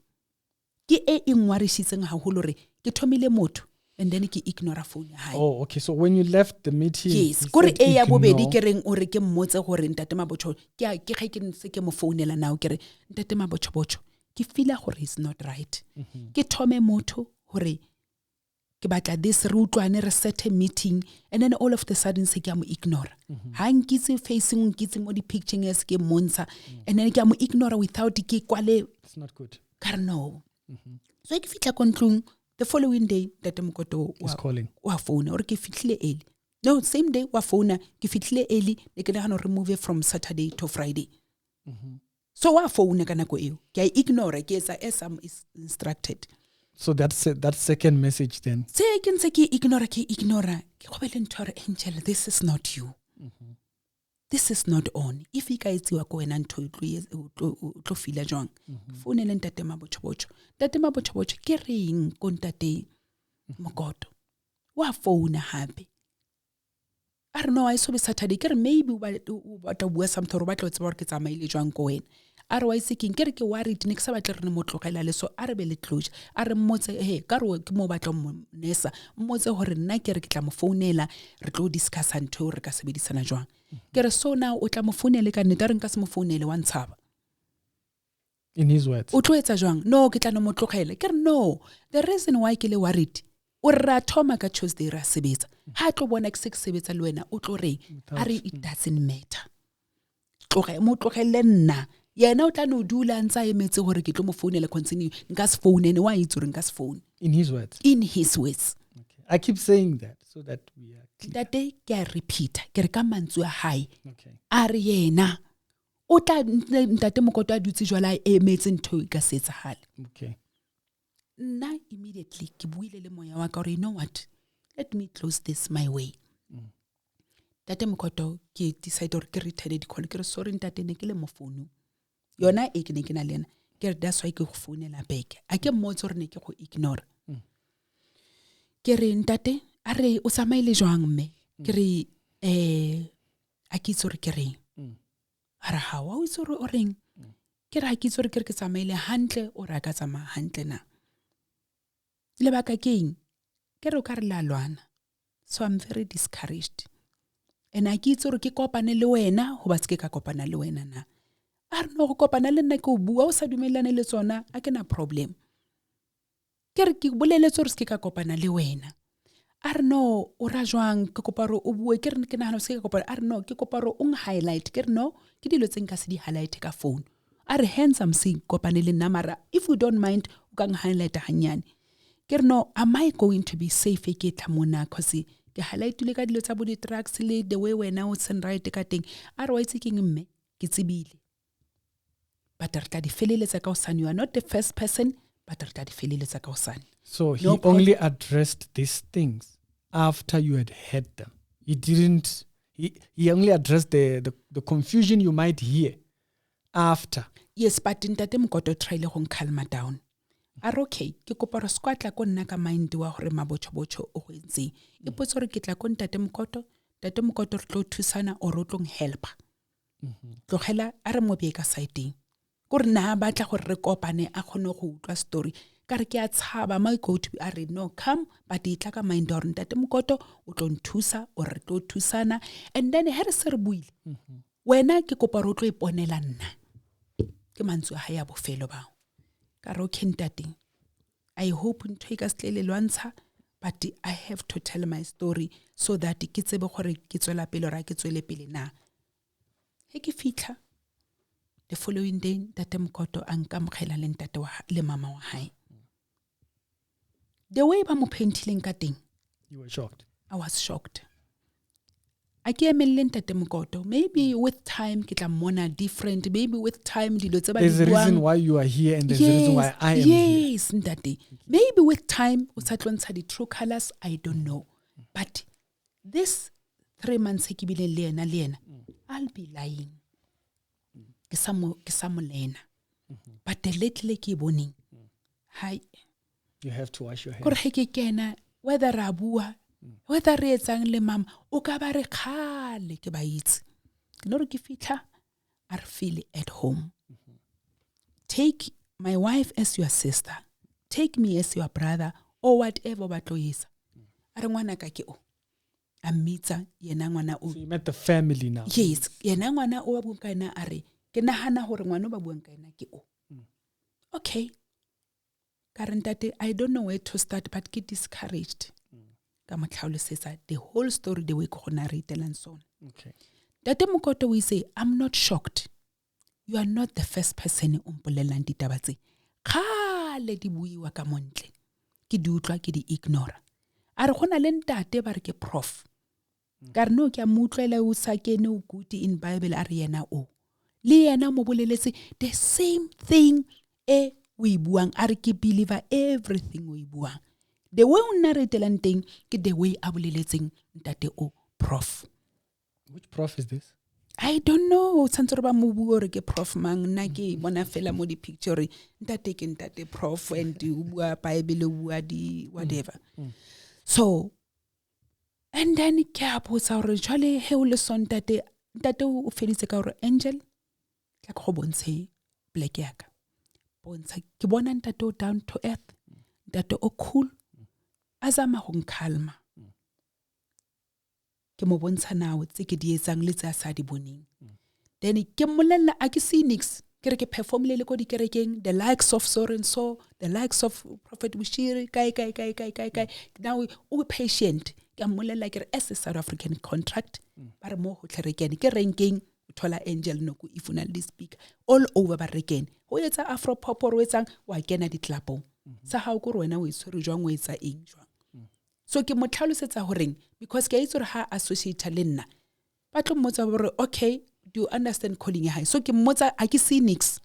ke e ingwarishitseng haholo re ke thomile motho and then ke ignore phone ya hae. Oh, okay. So when you left the meeting, yes gore e ya bobedi ke reng o re ke mmotse gore ntate mabotjho ke ga ke nse ke mo founela now ke re ntate mabotjho ke feel gore is not right ke thome motho gore ke batla this re utlwane re set a meeting and then all of the sudden se ke mo ignore ha nkitse facing nkitse mo di picture as ke montsha and then ke mo ignore without ke kwale. It's not good. Ka no so ke fitla kontlung the following day tate mokoto wa phone or ke fitlile early no same day wa phone ke fitlile early le ke nagana re move from Saturday to Friday So wa phone ka nako eo ke a ignore ke etsa as I'm instructed. So that's that second message then. Se ke ntse ke ignore ke go be le ntho re Angel, this is not you. This is not on. If you guys go wena ntho tlo fila jwang. Phone le ntate Mabotjho. Ntate Mabotjho ke reng ko ntate Mokoto. Wa phone hape. I don't know, I saw Saturday ke re maybe what bua something ba tlo tseba re ke tsamaile jwang ko wena. A re wa itse ke re ke worried ne ke sa batle re ne mo tlogela le so a re be le closure. A re mmotse ka re ke mo batla mo nesa mmotse hore nna ke re ke tla mo founela re tlo discuss ntho re ka sebedisana jwang. Ke re so now o tla mo founela ka nne re nka se mo founele wa ntshaba. In his words. O tlo etsa jwang? No, ke tla no mo tlogela. Ke re no, the reason why ke le worried o ra thoma ka Tuesday ra sebetsa. Ha tlo bona ke se sebetsa le wena o tlo re a re it doesn't matter. Mo tlogele nna. Yena o tla no dula ntsa emetse gore ke tlo mo founela continue nka se founene wa itse re nka se phone. In his words. In his words. Okay. I keep saying that so that we are clear. That day ke a repeat ke re ka mantswe a hae. Okay. A re yena o tla ntate Mokoto a dutse jwala emetse ntho ka setsagale. Okay. Nna immediately ke buile le moya wa ka gore you know what, let me close this my way. Ntate Mokoto ke decide gore ke return di call ke re sorry ntate ne ke le mo phone yona e ke ne ke na lena ke re that's why ke go founela back a ke mmotse gore ne ke go ignore. Ke re ntate a re o tsamaile jwang mme ke re a ke itse gore ke reng a re ha wa o itse gore o reng ke re a ke itse gore ke tsamaile hantle o ra ka tsamaya hantle na lebaka ke eng ke re o ka re la lwana so I'm very discouraged and a ke itse gore ke kopane le wena go ba se ke ka kopana le wena na a re no go kopana le nna ke o bua o sa dumelane le tsona a ke na problem ke re ke boleletse gore se ke ka kopana le wena a re no o ra jwang ke kopa gore o bue ke re ke nagana se ke kopana a re no ke kopa gore o highlight ke re no ke dilo tse nka se di highlight ka phone a re hence I'm saying kopane le nna mara if you don't mind o ka highlight hanyane ke re no am I going to be safe ke tla mona cause ke highlight le ka dilo tsa bo di tracks le the way wena o send right ka teng a re wa itse ke mme ke tsebile but re tla di feleletsa ka osane. You are not the first person, but re tla di feleletsa ka osane. So he only addressed these things after you had heard them. He didn't. He only addressed the confusion you might hear after. Yes, but ntate Mokoto try le go calm down. Are okay. Ke kopa re skwatla ko nna ka mind wa gore Mabotjho o go ntse. E potso re ke tla ko ntate Mokoto re tlo thusana o re tlo help. Tlogela a re mo be ka side gore na batla gore re kopane a khone go utlwa story ka re ke a tshaba my go to a re no come but itla ka mind or ntate Mokoto o tlo nthusa o re tlo thusana and then he re se re buile wena ke kopa re o tlo iponela nna ke mantswe ha ya bofelo bao ka re okay ntate I hope ntho e ka setlele lwantsha but I have to tell my story so that ke tsebe gore ke tswela pele ra ke tswele pele na he ke fitla the following day ntate Mokoto a nkamogela le ntate wa le mama wa hae the way ba mo paintileng ka teng You were shocked. I was shocked. A ke emelle ntate Mokoto maybe with time ke tla mona different maybe with time dilo tse ba di buang. There's a reason why you are here and there's a reason why I am here. Yes ntate maybe with time o sa tlontsha di true colors I don't know but this 3 months ke bile le ena I'll be lying ke sa mo lena but the lately ke boning hi You have to wash your hands. gore he ke kena whether ra bua whether re etsang le mama o ka ba re khale ke ba itse no re ke fitla a re feel at home take my wife as your sister take me as your brother or whatever ba tlo isa a re ngwana ka ke o a mitsa yena ngwana o So you met the family now. yes yena ngwana o ba bua ka ena a re ke nahana gore ngwana ba buang ka ena ke o okay Karentate I don't know where to start but get discouraged ka motlhalosetsa the whole story the way go na re itelang sona Okay. Tate Mokoto we say I'm not shocked you are not the first person o mpolelang ditaba tse khale di buiwa ka montle ke di utlwa ke di ignore a re gona le ntate ba re ke prof ka re no ke a mutlwela o sa kene o good in Bible a re yena o le yena mo boleletse the same thing e o e buang a re ke believer everything o e buang the way o nna re telang teng ke the way a boleletseng ntate o prof. Which prof is this? I don't know tshantse re ba mo bua re ke prof mang nna ke bona fela mo di picture ntate ke ntate prof and o bua bible o bua di whatever. So and then ke a botsa gore jwale he o le son ntate o feditse ka gore Angel ke go bontshe black yaka bontsha ke bona ntate o down to earth ntate o cool azama go nkhalma ke mo bontsha nawo tse ke di etsang le tsa sa di boneng then ke mmolella a ke Phoenix ke re ke perform le ko di kerekeng the likes of so and so the likes of Prophet Bushiri kai now o patient ke mmolella ke re as a South African contract ba re mo ho tlerekene ke renkeng o thola Angel Noko if una le speak all over ba rekene ho etsa afro pop o etsang wa kena di clubong sa ha o go rena o itshwere jwang o etsa eng jwang. So ke mo tlhalosetsa horeng because ke itse re ha associate le nna ba tlo mmotsa hore okay do you understand calling ya high so ke mmotsa a ke Phoenix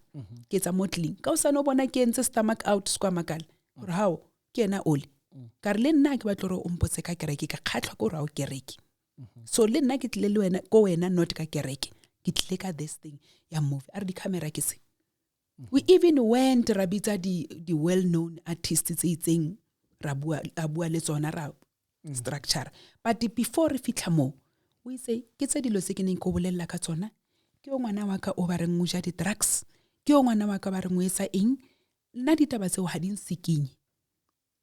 ke tsa modeling ka o sa no bona ke entse stomach out square makala hore how ke ena ole ka re le nna ke batlo re o mpotse ka kereke ka khatlhwa go ra o kereke so le nna ke tle le wena go wena not ka kereke ke tle ka this thing ya movie are di camera ke se we even went rabitsa di well known artists tse itseng ra bua le tsona ra structure but before re fitla mo we say ke tse dilo se ke neng go bolella ka tsona ke o ngwana wa ka o ba reng o ja di drugs ke o ngwana wa ka ba reng o etsa eng nna ditaba tseo ha di nsikinye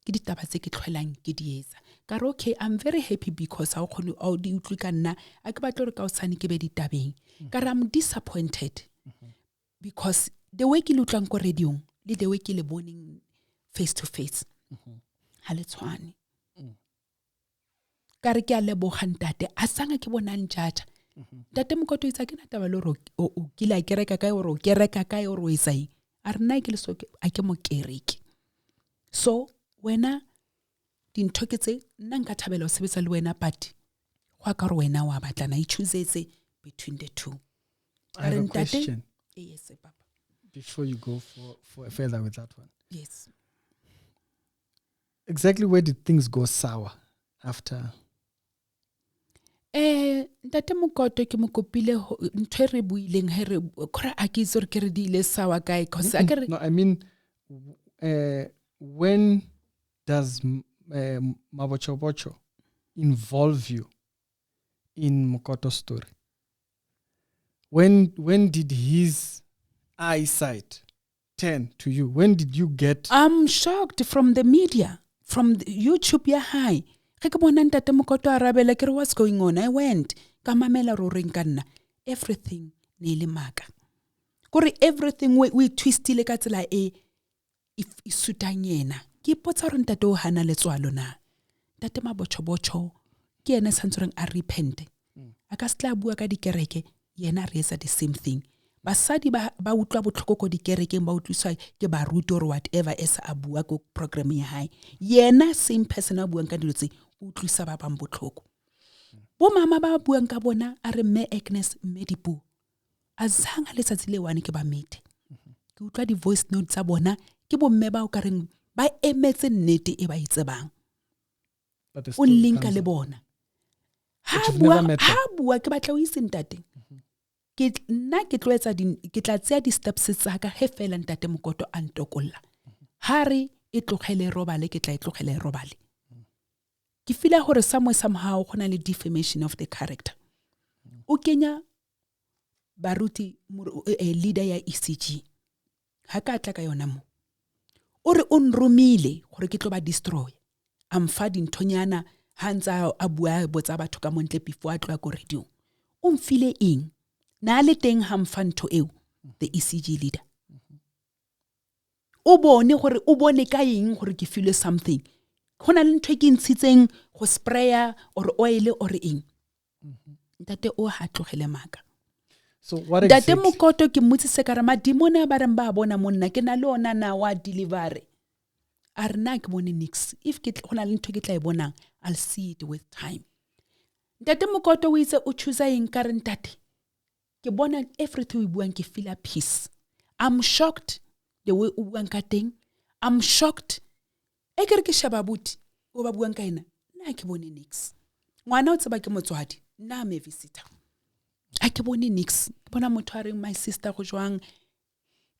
ke ditaba tse ke tlholang ke di etsa ka re okay I'm very happy because ha o khone o di utlwi ka nna a ke batlo re ka o tsane ke be ditabeng ka re I'm disappointed because the way ke lutlang ko radio le the way ke le boning face to face ha le tshwane ka re ke a leboga ntate a sanga ke bona njaja ntate mokoto itsa ke nataba le ro o kila kereka kae o ro kereka kae o ro isai a re nna ke le so a ke mo kereke so wena dintho ke tse nna nka thabela o sebetsa le wena but go ka re wena wa batlana I choose between the two. I have a question. Yes, Papa. Before you go for further with that one. Yes. Exactly where did things go sour after? Ntate mokoto ke mo kopile ntwe re buileng he re khora a ke itse ke re di ile sour kae cause a ke re no I mean when does Mabochobocho involve you in Mokoto's story? When did his eyesight turn to you? When did you get? I'm shocked from the media, from the YouTube ya high. Ke bona ntate mokoto arabela ke re what's going on? I went ka mamela ro reng ka nna everything ne le maka. Kore everything we twistile ka tsela e if isutang yena. Ke potsa re ntate o hana letswalo na. Ntate Mabochobocho ke ena santsong a repent. A ka stla bua ka dikereke yena re etsa the same thing. Basadi ba utlwa botlhoko ko dikerekeng ba utlwiswa ke baruti or whatever esa a bua ko program ya hae. Yena same person a buang ka dilo tse utlwisa ba bang botlhoko. Bo mama ba buang ka bona a re mme Agnes mme Dipu. Azanga letsatsi le wane ke ba mete. Ke utlwa di voice notes tsa bona ke bo mme ba o ka reng ba emetse nnete e ba itsebang. O linka le bona. Ha bua ke batla o itse ntate. Ke nna ke tloetsa ke tla tsaya di steps tsa ka he fela ntate mokoto a ntokolla. Hari e tlogele robale ke tla e tlogele robale. Ke fila hore somehow gona le defamation of the character. O kenya baruti leader ya ECG. Ha ka tla ka yona mo. O re on romile gore ke tlo ba destroy. Amfa dinthonyana hantsa a bua botsa batho ka montle before a tloa ko radio. O mfile eng? Na le teng hamfanto eo the ECG leader. O bone gore o bone ka eng gore ke feel something. Hona le ntwe ke ntshitseng go spraya or oil or eng. Ntate o ha tlogele maka. So what exactly? Ntate mokoto ke mmutsise ka re madimone ba reng ba bona monna ke na le ona na wa delivery. A re na ke bone nix. If ke hona le ntwe ke tla e bonang I'll see it with time. Ntate mokoto o itse o choose eng ka re ntate. ke bona everything we buang ke feel a peace. I'm shocked the way o buang ka teng. I'm shocked. E kere ke sheba buti o ba buang ka ena nna ke bone nix. Ngwana o tseba ke motswadi nna me visitor. A ke bone nix. Ke bona motho a reng my sister go jwang.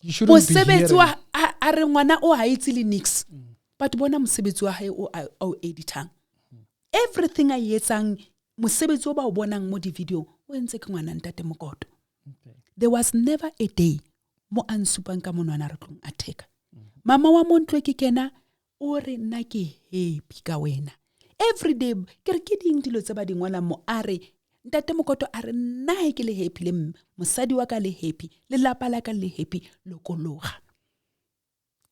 You shouldn't be Mosebetsi hearing. wa a re ngwana o ha itse le nix. But bona mosebetsi wa hae o editang. Everything a etsang mosebetsi o ba o bonang mo di video o entse ke ngwana ntate Mokoto. There was never a day mo ansupang ka monwana re tlong a theka. Mama wa montlo ke kena o re nna ke happy ka wena. Every day ke re ke ding dilo tse ba dingwala mo a re ntate Mokoto a re nna ke le happy le mosadi wa ka le happy le lapa la ka le happy lokologa.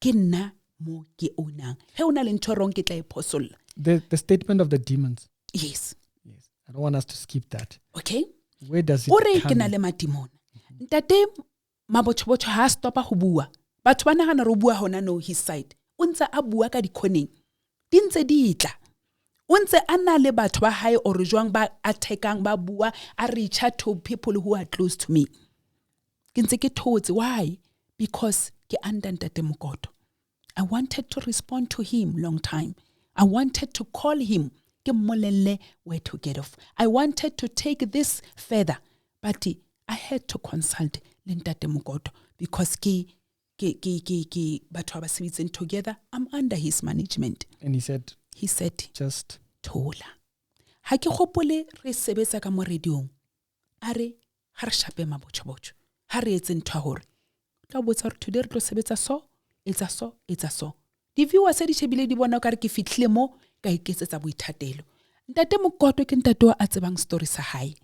Ke nna mo ke onang. He ona le ntho rong ke tla iphosolla. The statement of the demons. Yes. I don't want us to skip that. Okay. Where does it Ore ke come? na le madimona. Ntate mabotshobotho ha stopa go bua. Batho ba nagana ro bua hona no his side. O ntse a bua ka dikhoneng. Di ntse di itla. O ntse a na le batho ba hae o re jwang ba attackang ba bua a reach out to people who are close to me. Ke ntse ke thotse why? Because ke under Ntate Mokoto. I wanted to respond to him long time. I wanted to call him. Ke mmolelle where to get off. I wanted to take this further, but I had to consult le Ntate Mokoto because ke batho ba sebetseng together. I'm under his management. And he said, just thola. Ha ke gopole re sebetsa ka mo radiong. Are ha re shape mabotshobotho. Ha re etse ntwa hore. Tla botsa hore today re tlo sebetsa so, etsa so. Di viewers di shebile di bona ka re ke fitlhile mo ka iketsetsa boithatelo. Ntate Mokoto ke ntate wa a tsebang story sa hae.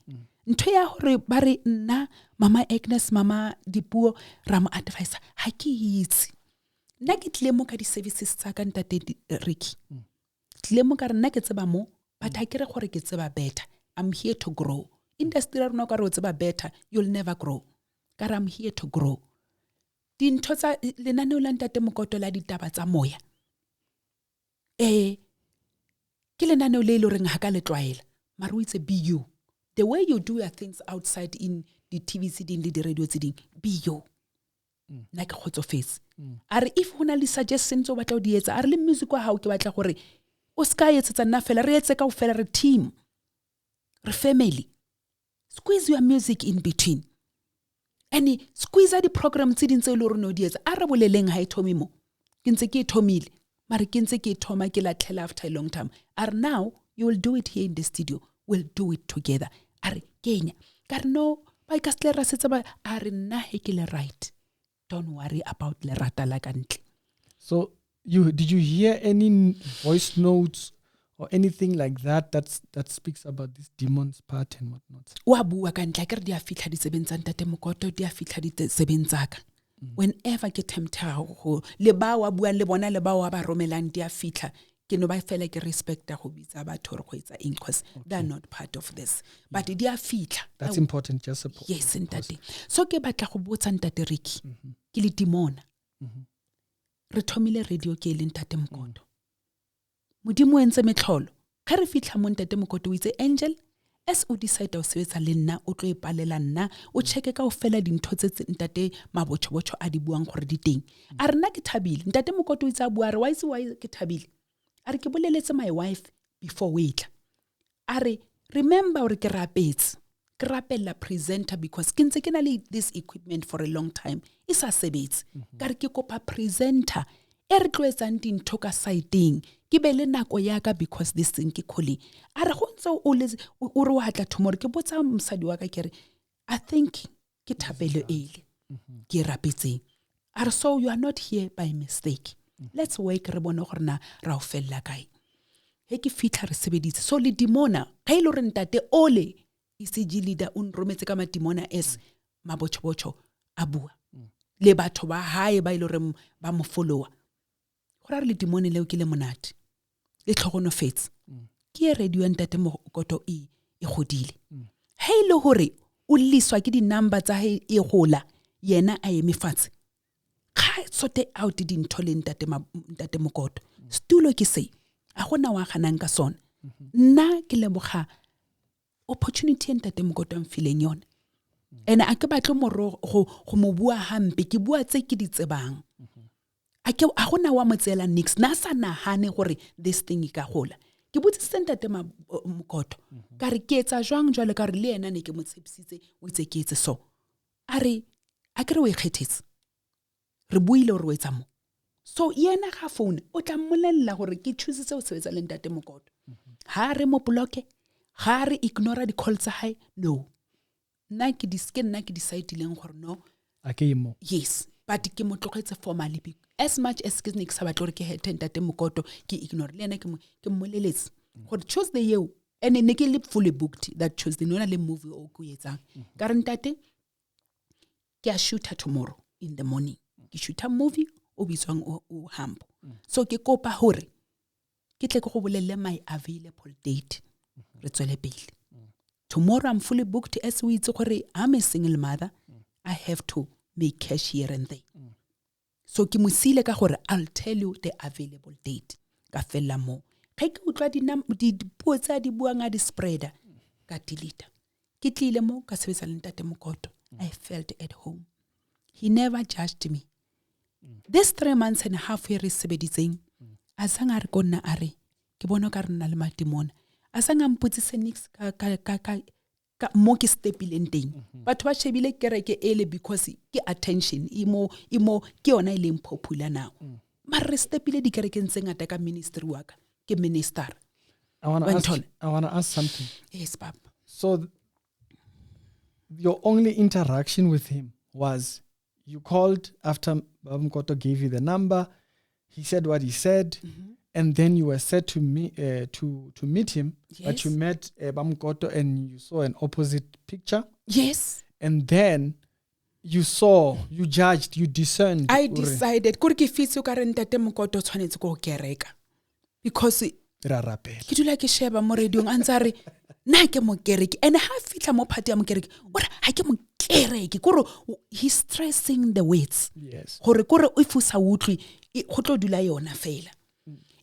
Ntho ya hore ba re nna mama Agnes mama Dipuo ra mo advisor ha ke itse. Nna ke tlile mo ka di services tsa ka ntate Ricky. Tlile mo ka re nna ke tseba mo but ha ke re gore ke tseba better. I'm here to grow. Industry ra rona ka re o tseba better, you'll never grow. Ka re I'm here to grow. Dintho tsa lenaneo la Ntate Mokoto la ditaba tsa moya. Ke lenaneo le ile reng ha ka le tlwaela. Mara o itse be you. The way you do your things outside in the TV tsiding le di radio tsiding, be you. Na ke khotsofetse. Are if hona le suggestions o batla o di etsa, are le music wa hao ke batla gore o ska etsetsa nna fela re etse ka o fela re team. Re family. Squeeze your music in between. And squeeze the program tsiding tse le rona o di etsa. Are boleleng ha e thomi mo. Ke ntse ke thomile. Mara ke ntse ke thoma ke la tlhela after a long time. Are now you will do it here in the studio. We'll do it together. Are Kenya. Kar no ba ka stle ra setsa ba are nna he ke le right. Don't worry about le rata la kantle. So did you hear any voice notes or anything like that that speaks about this demon's part and whatnot? Wa bua ka ntle ke re dia fitla di sebentsa Ntate Mokoto dia fitla di sebentsa ka. Whenever ke tempta go le ba wa bua le bona le ba wa ba romelang dia fitla ke no ba fela ke respecta go bitsa batho re go etsa eng cause they are not part of this but dia fitla. That's important, just support. Yes Ntate. So ke batla go botsa Ntate Ricky ke le dimona re thomile radio ke le Ntate Mokoto modimo entse metlholo ga re fitla mo Ntate Mokoto o itse Angel as o decide o sebetsa le nna o tlo ipalela nna o checke ka o fela dintho tse Ntate mabotshobotho a di buang gore di teng a rena ke thabile Ntate Mokoto o itse a bua re wa itse why ke thabile a re ke boleletse my wife before we tla a re remember gore ke rapella presenter because ke ntse ke na le this equipment for a long time e sa sebetse ka re ke kopa presenter e re tloetsang dintho ka siteng ke be le nako ya ka because this thing ke khole a re go ntse o re wa tla tomorrow ke botsa mosadi wa ka ke re I think ke thapelo ele ke rapetseng a re so you are not here by mistake. Let's work re bone gore na ra o fella kae he ke fitla re sebeditse so le dimona ga ile re Ntate ole ECG leader un rometse ka madimona es mabotshobotho a bua le batho ba hae ba ile re ba mo follower go ra le dimone leo ke le monate le tlhogono fetse ke radio Ntate Mokoto e godile he ile hore o liswa ke di number tsa he e gola yena a eme fatshe ga sote out di ntole Ntate Mokoto stulo ke se a gona wa ganang ka sona nna ke leboga opportunity Ntate Mokoto am feeling yona and a ke batle go mo bua hampe ke bua tse ke di tsebang a gona wa motsela nix na sa nahane gore this thing e ka gola ke botsitse ntate Mokoto ka re ke etsa jwang jwale ka re le ena ne ke mo tshepisitse o itse ke etse so a re a ke re o ikgethetse re buile gore o etsa mo so yena ga phone o tla mmolella gore ke choose o sebetsa le ntate Mokoto ha re mo block ga re ignore di call tsa hae no nna ke decide leng gore no akemo yes but ke mo tlogetse formally as much as ke ne ke sa batla gore ke hete ntate Mokoto ke ignore le ena ke mmoleletse gore Tuesday yeo and ne ke le fully booked that Tuesday no na le movie o go etsang ka re ntate ke a shoota tomorrow in the morning ke shoota movie o bitswang o hampo so ke kopa hore ke tle ke go bolelle my available date re tswele pele tomorrow I'm fully booked as we itse gore I'm a single mother I have to make cash here and there so ke mosile ka gore I'll tell you the available date ka fella mo ga ke utlwa di puo tsa di buang a di spreader ka delete ke tlile mo ka sebetsa le ntate Mokoto I felt at home he never judged me this 3 months and a half re sebeditseng a sanga re konna a re ke bona ka rena le matimona a sanga mputsise nix ka mo ke stepileng teng batho ba shebile kereke ele because ke attention imo ke yona ile popular now mara re stepile di kerekeng tse ngata ka ministry wa ka ke minister I want to ask something yes papa so your only interaction with him was you called after Mokoto gave you the number he said what he said and then you were set to meet him yes. but you met Mokoto and you saw an opposite picture yes and then you judged, you discerned. I decided gore ke fitse ka re ntate Mokoto tshwanetse go kereka because ke dula ke sheba mo radiong a ntse re na ke mo kereke and ha fitla mo party ya mo kereke ora ha ke mo kereke gore he's stressing the words yes gore o fusa utlwi go tlo dula yona fela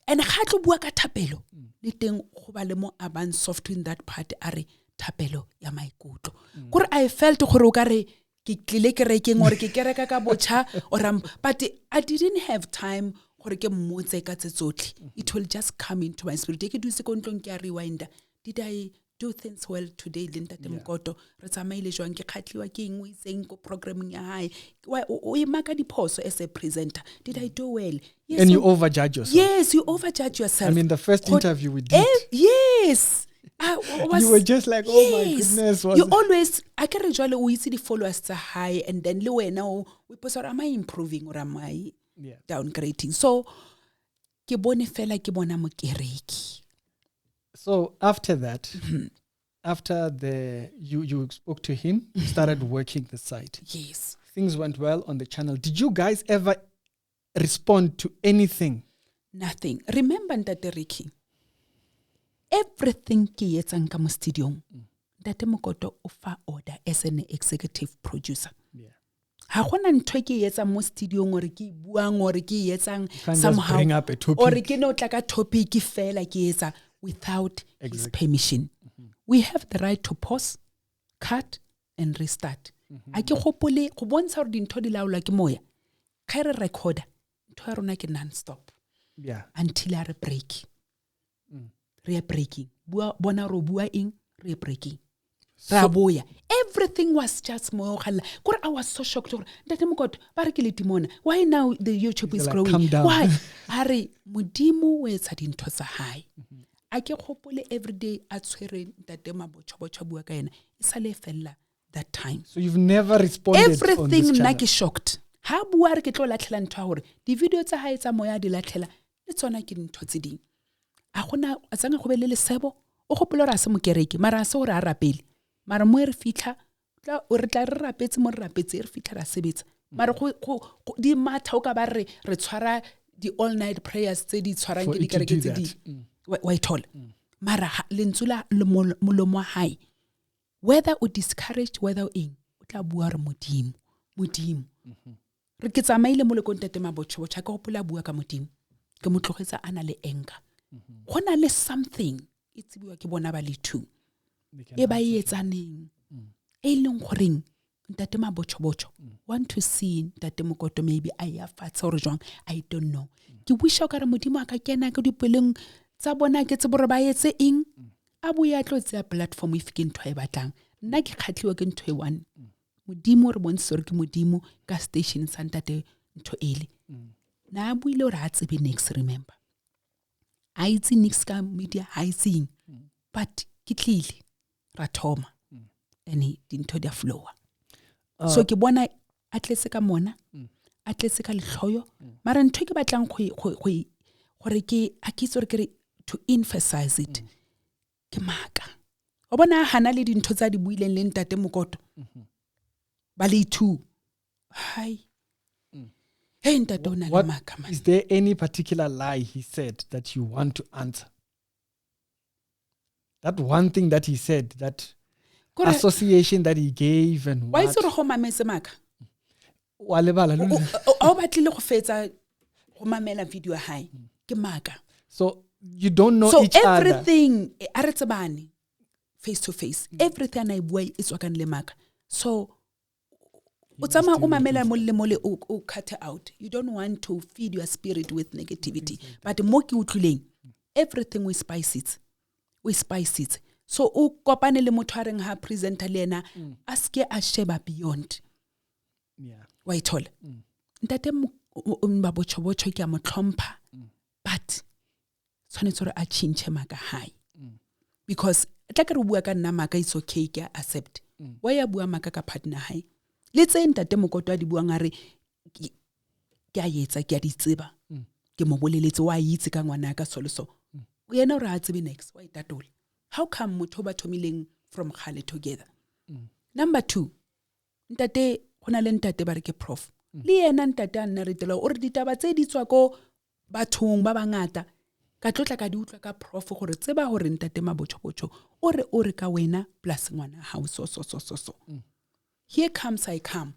and ga tlo bua ka thapelo le teng go ba le mo aban soft in that part are thapelo ya maikutlo gore I felt gore o ka re ke tlile kerekeng or ke kereka ka botsha or but I didn't have time gore ke mmotse ka tsetsotlhe it will just come into my spirit ke dutse ko ntlong ke a rewinder did I do things well today le ntate Mokoto re tsamaile jwang ke khatliwa ke eng o itseng ko programming ya hae o imaka diphoso as a presenter did I do well yes and you overjudge yourself yes you overjudge yourself I mean the first interview we did yes you were just like oh my goodness you always I can jwale o itse di followers tsa high and then le wena we post am I improving or am I downgrading so ke bone fela ke bona mo kereki so after that after you spoke to him you started working the site yes things went well on the channel did you guys ever respond to anything nothing remember Ntate Ricky everything ke etsang ka mo studio Ntate Mokoto o fa order as an executive producer ha gona ntwe ke etsa mo studio gore ke buang gore ke etsang somehow or ke no tla ka topic fela ke etsa without his permission we have the right to pause cut and restart a ke gopole go bontsha gore dintho di laola ke moya ga re recorder ntho ya rona ke non stop until re break re breaking bona ro bua eng re breaking Raboya. Everything was just more. I was so shocked. Ntate Mokoto, ba re ke le timona. Why now the YouTube is growing? Why? Are modimo we etsa dintho tsa hae. A ke gopole every day a tshwere ntate mabotshobotshwa bua ka ena. Isale fella that time. So you've never responded everything on this channel? Na ke shocked. Ha bua re ke tlo latlhela ntho hore di video tsa hae tsa moya di latlhela le tsona ke dintho tse ding. A gona a tsanga go be le lesebo o gopola ra se mo kereke mara se gore a rapele. Mara mo re fitla o re tla re rapetse mo re rapetse re fitla ra sebetsa mara go di matha o ka ba re tshwara di all night prayers tse di tshwarang ke di kereke tse di wa ithola mara lentsula molomo hae whether o discouraged whether in o tla bua re modimo re ke tsamaile mo le kontate mabotshobotshwa ka gopola bua ka modimo ke motlogetse ana le enka gona le something it's bua ke bona ba le two e ba etsaneng e leng goreng ntate Mabotjho want to see ntate Mokoto maybe a ya fatshe hore jwang, I don't know. Ke wisha ka re modimo a ka kena ka dipeleng tsa bona ke tse bore ba etse eng a buya tlo tsa platform if ke ntho e batlang. Nna ke khatliwa ke ntho e one. Modimo re bontsha hore ke modimo ka station sa ntate ntho ele. Na buile hore a tsebe next, remember. A itse next ka media ha itseng. But ke tlile ra thoma. Ene dintho dia flowa. So ke bona a tletse ka mona, a tletse ka lehloyo, mara ntho ke batlang gore ke a ke tsore ke to emphasize it. Ke maka. O bona hana le dintho tsa di buileng le ntate Mokoto. Ba le two. Hi. Hey ntate ona le maka man. Is there any particular lie he said that you want to answer? That one thing that he said, that association that he gave and what? Why is it ho mametse maka? Wa lebala lo. O batlile go fetsa go mamela video hae. Ke maka. So you don't know each other. So everything a re tsebane face to face. Everything I bua is wa kan le maka. So o tsama o mamela mole o cut out. You don't want to feed your spirit with negativity. But mo ke utluleng, everything we spice it. We spice it. So o kopane le motho a reng ha presenter le ena a ske a sheba beyond. Yeah. Wa ithola. Ntate Mabotjho ke a mo tlhompha. But tshwanetse hore a change maka high. Because tla ke re bua ka nna maka is okay ke accept. Wa ya bua maka ka partner high. Le tse ntate Mokoto a di buang a re ke a yetsa ke a di tseba. Ke mo boleletse wa itse ka ngwana ka soloso. O yena o ra tsebe next wa itatola. How come motho ba thomileng from khale together? Number 2, ntate hona le ntate ba re ke prof. Le yena ntate a nna retela o re ditaba tse di tswa ko bathong ba bangata ka tlotla ka di utlwa ka prof gore tseba hore ntate Mabotjho o re ka wena plus ngwana ha so. Here comes I come.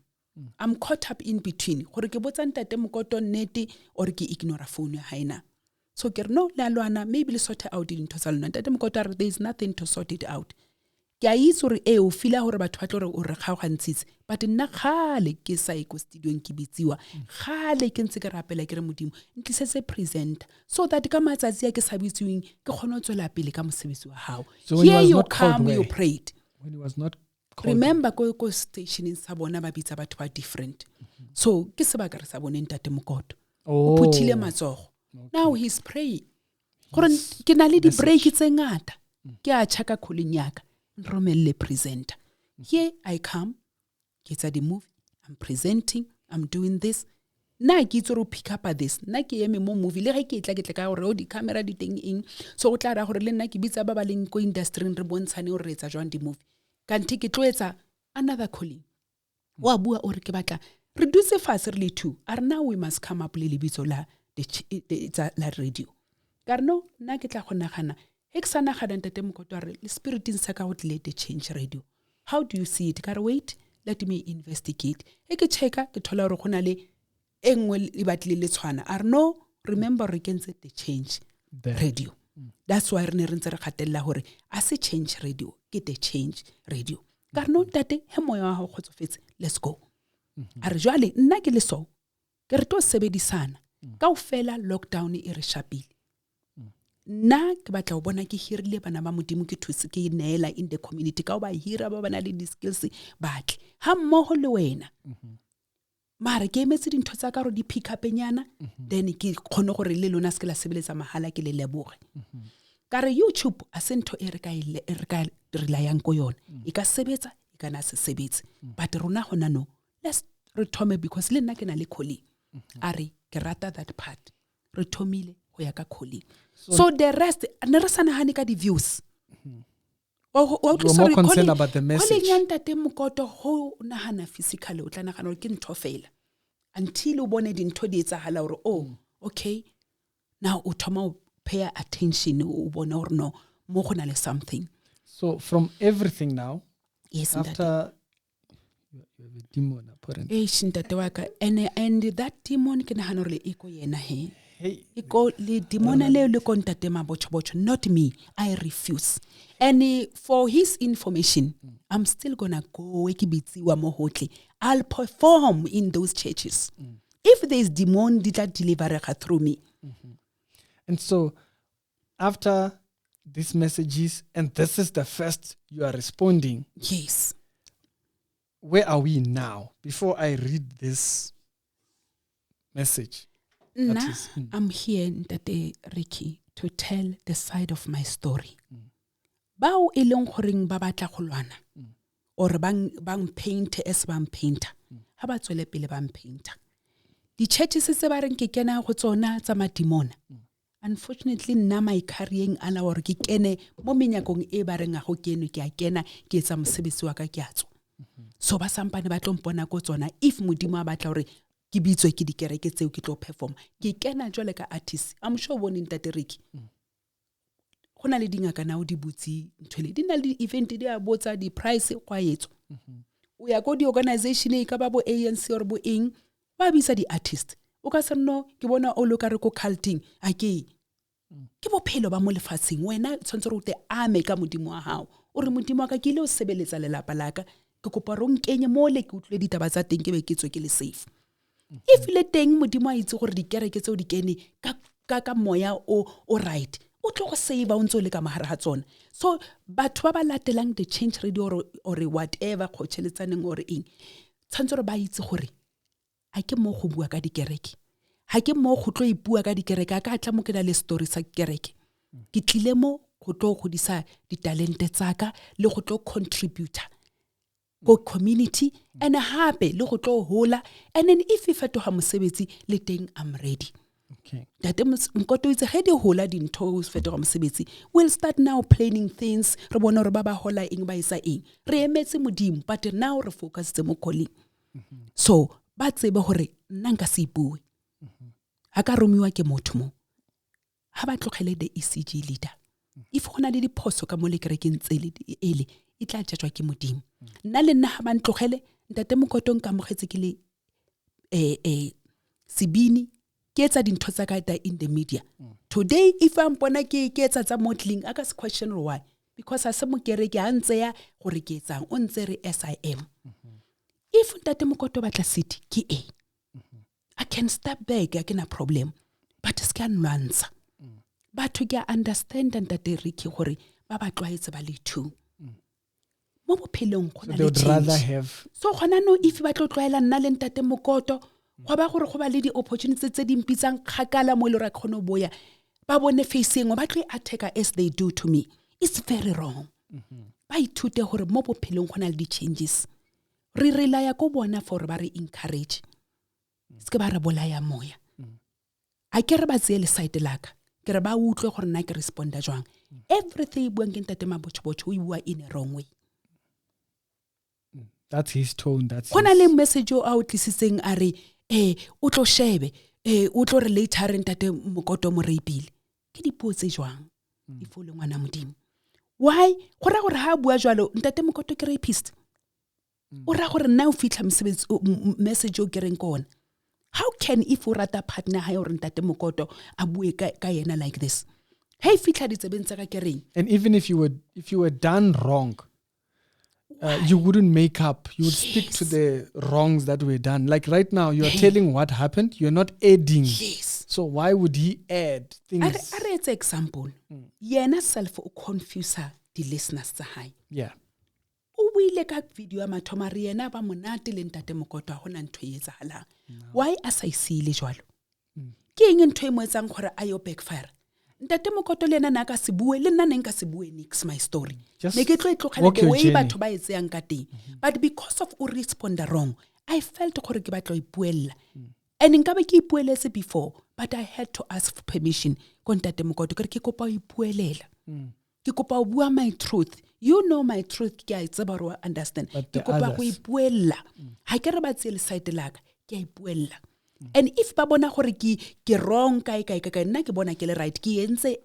I'm caught up in between. Gore ke botsa ntate Mokoto nnete or ke ignore phone ya haina. So ke no la lwana maybe le sort out dintho tsa lona. Ntate Mokoto there is nothing to sort it out. Ke a itse hore o fila hore batho ba tlo o re ga ga ntshitse. But nna khale ke sa iko studio ke bitsiwa. Khale ke ntse ke rapela ke re modimo. Ntlisetse present so that ka matsatsi a ke sabitsiweng ke khona tswela pele ka mosebetsi wa hao. So when here he was you not come called you prayed. When he was not called. Remember ko station in sa bona ba bitsa batho ba different. So ke sebaka re sa bone ntate Mokoto. O phuthile matsogo. Now he's praying. Gore ke na le di break tse ngata. Ke a chaka kholeng yaka. Nromelle presenter. Here I come. Ke tsa di movie. I'm presenting. I'm doing this. Na ke itse ro pick up this. Na ke eme mo movie le ge ke tla ka gore o di camera di teng eng. So go tla ra gore le nna ke bitsa ba ba leng ko industry re bontshane o re etsa jwang di movie. Kanti ke tloetsa another calling. Wa bua o re ke batla re dutse fase re le two. Are now we must come up le lebitso la la radio. Karno na ke tla khonagana eksana ga ntate Mokoto re le spirit in sa ka go tle change radio. How do you see it? Kare wait, let me investigate. E ke checka ke thola re gona le engwe le batle le tshwana. Are no remember re kentse the change radio. That's why re ne re ntse re khatella hore a se change radio ke the change radio. Karno ntate he moya wa go khotsofetse, let's go. Are jwale nna ke le so ke re to sebedisana ka o fela lockdown e re shapile. Na ke batla o bona ke hirile bana ba modimo ke thuse ke neela in the community ka o ba hira ba bana le di skills batle ha mmogo le wena. Mara ke emetse dintho tsa ka ro di pick up nyana then ke khone gore le lona se ke la sebeletsa mahala ke le leboge. Kare YouTube a sento e re ka relayang ko yona e ka sebetsa e kana se sebetse but rona hona no let's retome because le nna ke na le calling are ke rata that part re thomile go ya ka calling. So the rest ne re sana hane ka di views. We're more concerned about the message. Calling ntate Mokoto ho nahana physically o tla nagana gore ke ntho fela until o bone dintho di etsahala gore oh okay now o thoma o pay attention o bone or no mo gona le something. So from everything now, yes, after you have a demon apparently. Ntate wa ka and that demon ke nahana gore e ko yena he. Hey. Iko le dimona leo le kontate mabotjho, not me. I refuse. And for his information, I'm still gonna go ekibitsiwa mo hotle. I'll perform in those churches. If there's demon, did that deliver through me? And so, after these messages, and this is the first you are responding. Yes. Where are we now? Before I read this message. I'm here, Ntate Ricky, to tell the side of my story. Bao e leng goreng ba batla go lwana or bang paint as bang painter. Ha ba tswele pele bang painter. Di churches se ba reng ke kena go tsona tsa madimona. Unfortunately nna my carrying ala or ke kene mo menyakong e ba reng a go kene ke a kena ke etsa mosebetsi wa ka ke a tswa. So ba sampane ba tlo mpona go tsona if modimo a batla hore ke bitswe ke dikereke tseo ke tlo perform ke kena jwale ka artist. I'm sure bone Ntate Ricky gona le dingaka na o di butsi nthwele di na le event di a botsa di price kwa etso o ya go di organization e ka ba bo ANC or bo eng ba bisa di artist o ka se no ke bona o lo ka re go culting ke bophelo ba mo lefatsheng wena tshwantse re o te ame ka modimo wa hao o re modimo wa ka ke ile o sebeletsa lelapa la ka ke kopa ro nkenye mo le ke utlwe ditaba tsa teng ke be ke tswe ke le safe if le teng modimo a itse gore dikereke tseo di kene ka moya o right o tlo go save a ntse le ka mahara ha tsona so batho ba ba latelang the change radio or whatever go tsheletsaneng or eng tshwantse re ba itse gore ha ke mo go bua ka dikereke ha ke mo go tlo ipua ka dikereke ka tla mo ke na le story sa kereke ke tlile mo go tlo go disa di talente tsaka le go tlo contributor go community and hape le go tlo hola and then if fetoga mosebetsi le teng I'm ready. Okay. Tate Mkoto itse ge di hola dintho o fetoga mosebetsi we'll start now planning things re bona re ba ba hola eng ba isa eng re emetse modimo but now re focus tse mo calling so ba tsebe hore nna nka se ipue ha ka romiwa ke motho mo ha ba tlogele the ECG leader if gona le diphoso ka mo le kerekeng tsele ele e tla tjatjwa ke modimo nna le nna ha ba ntlogele Ntate Mokotong ka mogetse ke le Sibini ke etsa dintho tsa ka in the media today if I'm bona ke etsa tsa modeling I can question why because as mo kereke a ntse ya gore ke etsang o ntse re SIM if Ntate Mokoto batla city ke I can step back I can a problem but se ka nwantsha batho ke understand Ntate Ricky gore ba ba tlwaetse ba le two mo bophelong gona le change so gona no if ba tlo tlwaela nna le Ntate Mokoto go ba gore go ba le di opportunities tse di mpitsang khakala mo le ra khono boya ba bone facing ba tlo attack as they do to me it's very wrong ba ithute gore mo bophelong gona le di changes re rela ya go bona for ba re encourage se ba re bolaya moya a ke re ba tsele side laka ke re ba utlwe gore nna ke responda jwang everything buang ke Ntate Mabotjho o bua in a wrong way. That's his tone. That's gona le message o a utlisitseng a re o tlo shebe o tlo relate ha re Ntate Mokoto mo reipile ke dipuo tse jwang ifo le ngwana modimo why go ra gore ha bua jwalo Ntate Mokoto ke rapist o ra gore nna o fitla message o kereng kona how can if o rata partner ha o re Ntate Mokoto a bue ka yena like this hey fitla di tsebentsa ka kereng and even if you were done wrong you wouldn't make up. You would stick to the wrongs that were done. Like right now, you are telling what happened. You're not adding. Yes. So why would he add things? I read example. Yena self o confuse the listeners tsa hae. Yeah. O buile ka video ya mathoma re yena ba monate le Ntate Mokoto a hona ntho e etsahalang. Why as I see le jwalo? Ke eng ntho e mo etsang gore ayo backfire? Ntate Mokoto le nna ka se bue le nna nka se bue nix my story me ke tlo tlogela the way batho ba etseang ka teng but because of o respond wrong I felt gore ke batla ipuella and nka be ke ipueletse before but I had to ask for permission ko Ntate Mokoto ke kopa ipuelela ke kopa o bua my truth you know my truth ke a tseba ro understand ke kopa go ipuella ha ke re ba tsele side laka ke a ipuella and if ba bona gore ke wrong kai nna ke bona ke le right ke entse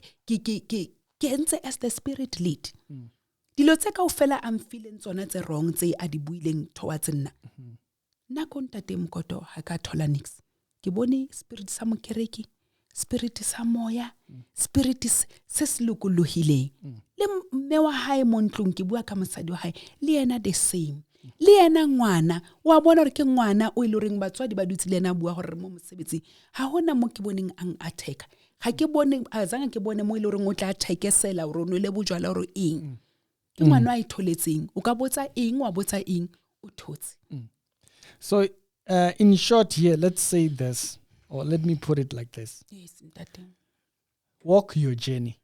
as the spirit lead dilo tse ka o fela am feeling tsona tse wrong tse a di buileng towards nna nna ko Ntate Mokoto ha ka thola nix ke bone spirit sa mokereki spirit sa moya, spirit se se lokolohileng. Le mme wa hae mo ntlong ke bua ka mosadi wa hae, le yena the same. Le yena ngwana, wa bona hore ke ngwana o ile reng batswadi ba dutse le yena bua hore mo mosebetsi. Ha hona mo ke boneng ang attack. Ha ke bone azanga ke bone mo ile reng o tla attackesela hore o no le bojwala hore eng. Ke ngwana a itholetseng. O ka botsa eng wa botsa eng o thotse. So in short here, let's say this, or let me put it like this. Yes, ntate. Walk your journey.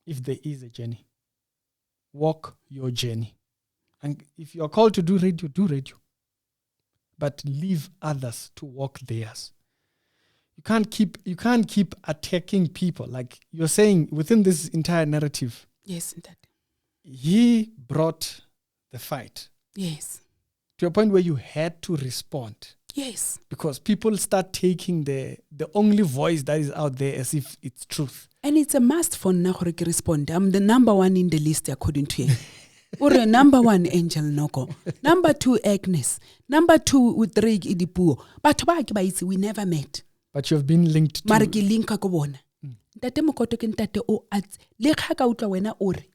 If there is a journey. Walk your journey. And if you are called to do radio, do radio. But leave others to walk theirs. You can't keep attacking people. Like you're saying within this entire narrative. Yes, ntate. He brought the fight. Yes. To a point where you had to respond. Yes. Because people start taking the only voice that is out there as if it's truth. And it's a must for nna gore ke respond. I'm the number one in the list according to him. Or number one, Angel Noko. Number two, Agnes. Number two, Drake Idipuo. But we never met. But you've been linked to... Mara ke linka ko bona. Ntate mokoto ke ntate o at le kha ka utla wena o re.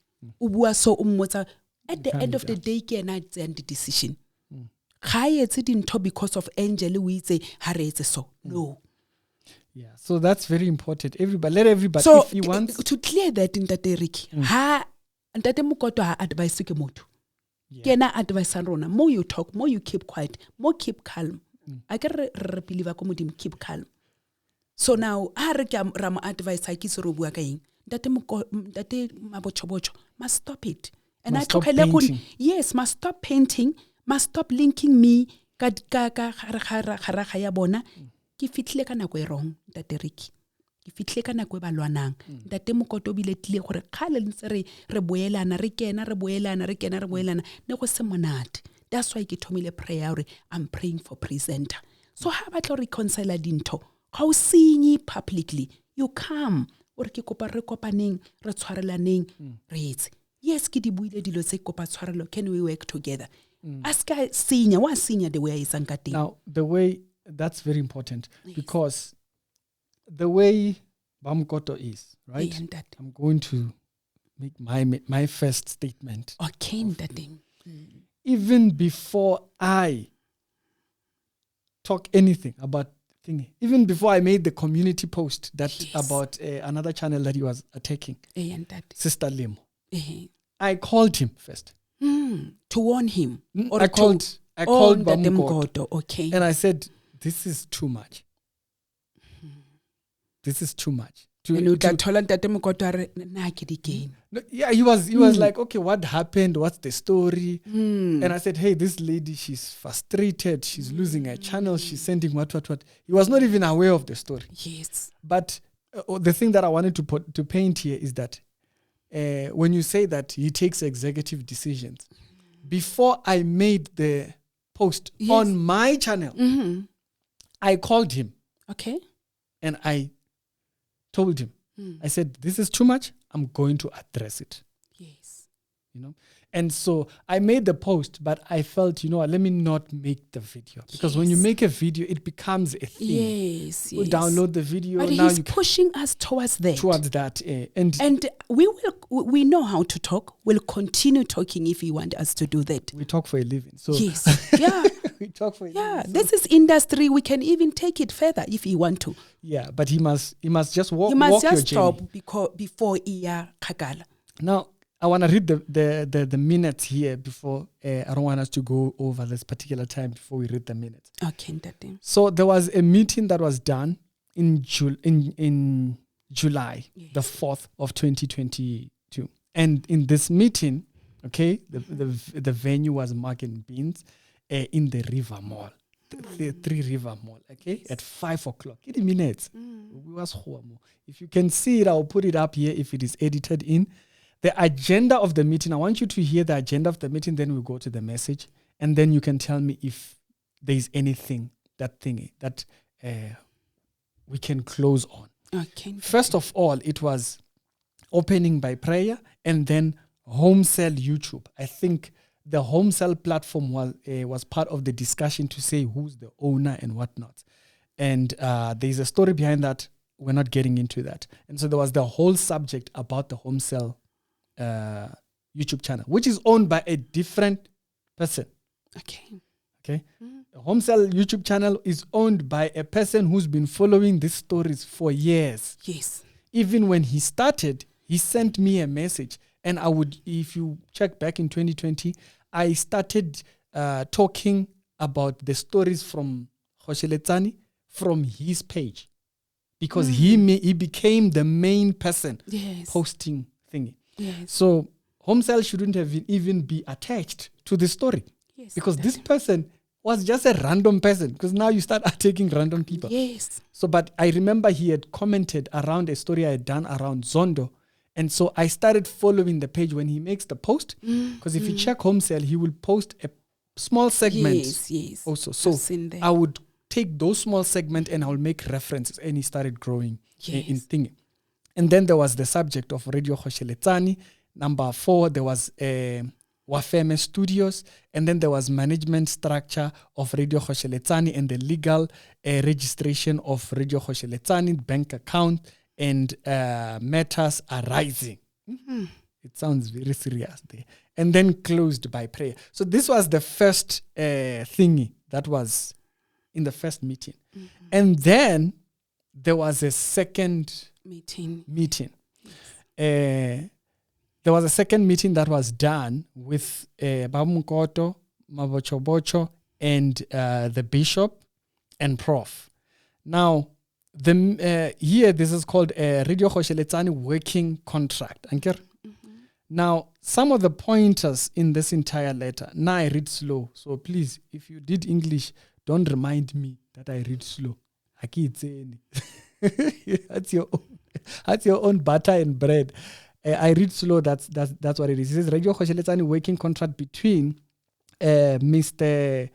O bua so o mmotsa at the end of the day ke ena tsend the decision. Ga etse dintho because of Angel o itse ha re etse so. No. Yeah, so that's very important. Let everybody, so if he wants... to clear that in Tate Ricky, ntate mokoto ha advice ke motho. Ke na advice a rona. More you talk, more you keep quiet, more keep calm. I can believe ko modimo keep calm. So now, ha re ke ra mo advice ha ke se ro bua ka eng. Ntate mabotshobotsho must stop it. And I talk yes, must stop painting, must stop linking me ka ga ya bona. Ke fitlile ka nako e wrong Ntate Ricky. Ke fitlile ka nako e ba lwanang. Ntate mokoto bile tlile gore khale ntse re boelana re boelana ne go se monate. That's why ke thomile prayer hore I'm praying for presenter. So ha ba tlo reconcile dintho ga o sinyi publicly you come or ke kopa re kopaneng re tshwarelaneng re etse. Yes ke di buile dilo tse kopa tshwarelo, can we work together? Aska sinya the way I isang ka teng. Now the way that's very important because the way Bamkoto is, right? I'm going to make my first statement. Okay, ntate. Even before I talk anything about thingy, even before I made the community post that about another channel that he was attacking, Sister Lemo, I called him first to warn him. Or I called Bamkoto. Okay, and I said, "This is too much. This is too much." No, yeah, he was like, okay, what happened? What's the story? And I said, hey, this lady, she's frustrated. She's losing her channel. She's sending what. He was not even aware of the story. Yes. But the thing that I wanted to paint here is that when you say that he takes executive decisions, before I made the post on my channel, I called him. Okay. And I told him, I said, this is too much. I'm going to address it. Yes. You know? And so I made the post, but I felt, let me not make the video. Because when you make a video, it becomes a thing. Yes, you download the video. But now he's pushing us towards that. Towards that. And we know how to talk. We'll continue talking if you want us to do that. We talk for a living. So yes. Yeah. We talk for a living. Yeah. This is industry. We can even take it further if you want to. Yeah, but he must just walk. He must walk just your stop before Iya Kagala. Now, I want to read the minutes here before. I don't want us to go over this particular time before we read the minutes. Okay, Ndate. So there was a meeting that was done in July, the 4th of 2022, and in this meeting, okay, the venue was Mark and Beans in the River Mall. The 3 River Mall, okay, at 5 o'clock. 80 minutes. If you can see it, I'll put it up here if it is edited in. The agenda of the meeting, I want you to hear the agenda of the meeting, then we'll go to the message, and then you can tell me if there is anything, that we can close on. Okay. First of all, it was opening by prayer, and then Home Cell YouTube. I think the Home Cell platform was part of the discussion to say who's the owner and whatnot. And there's a story behind that. We're not getting into that. And so there was the whole subject about the Home Cell YouTube channel, which is owned by a different person. Okay. The Home Cell YouTube channel is owned by a person who's been following these stories for years. Yes. Even when he started, he sent me a message. And I would, if you check back in 2020, I started talking about the stories from Khosheletsani from his page. Because he became the main person posting thingy. Yes. So Home Cell shouldn't have even be attached to the story. Yes, because this person was just a random person. Because now you start taking random people. Yes. So, but I remember he had commented around a story I had done around Zondo. And so I started following the page when he makes the post. Because if you check Home Cell, he will post a small segment also. So I would take those small segments and I will make references. And he started growing in thinking. And then there was the subject of Radio Khosheletsani. Number 4, there was Wafeme Studios. And then there was management structure of Radio Khosheletsani and the legal registration of Radio Khosheletsani, bank account, and matters arising. It sounds very serious there. And then closed by prayer. So this was the first thingy that was in the first meeting. And then there was a second meeting. There was a second meeting that was done with Bamukoto, Mabochobocho, and the bishop and Prof. Now, here this is called a Radio Khosheletsani working contract. Now, some of the pointers in this entire letter, now I read slow. So please, if you did English, don't remind me that I read slow. That's your own butter and bread. I read slow. That's what it is. It says Radio Khosheletsani working contract between Mr.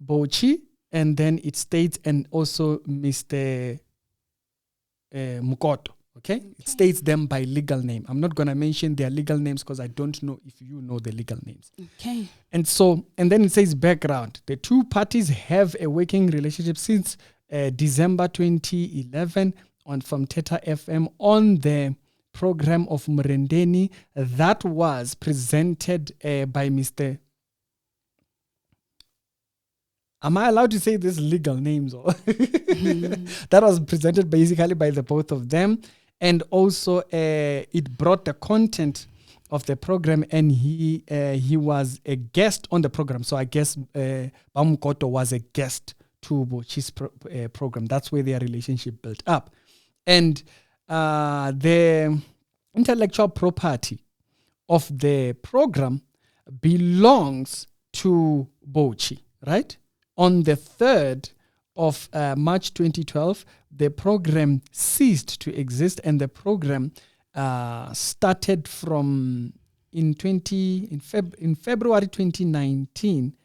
Bochi, and then it states, and also Mr. Mukoto. Okay? It states them by legal name. I'm not going to mention their legal names because I don't know if you know the legal names. Okay. And then it says background. The two parties have a working relationship since December 2011 from Theta FM on the program of Murendeni that was presented by Mr. Am I allowed to say these legal names? That was presented basically by the both of them. And also it brought the content of the program, and he was a guest on the program. So I guess Bamukoto was a guest to Bochi's program. That's where their relationship built up. And the intellectual property of the program belongs to Bochi, right? On the 3rd of March 2012, the program ceased to exist, and the program started from in February 2019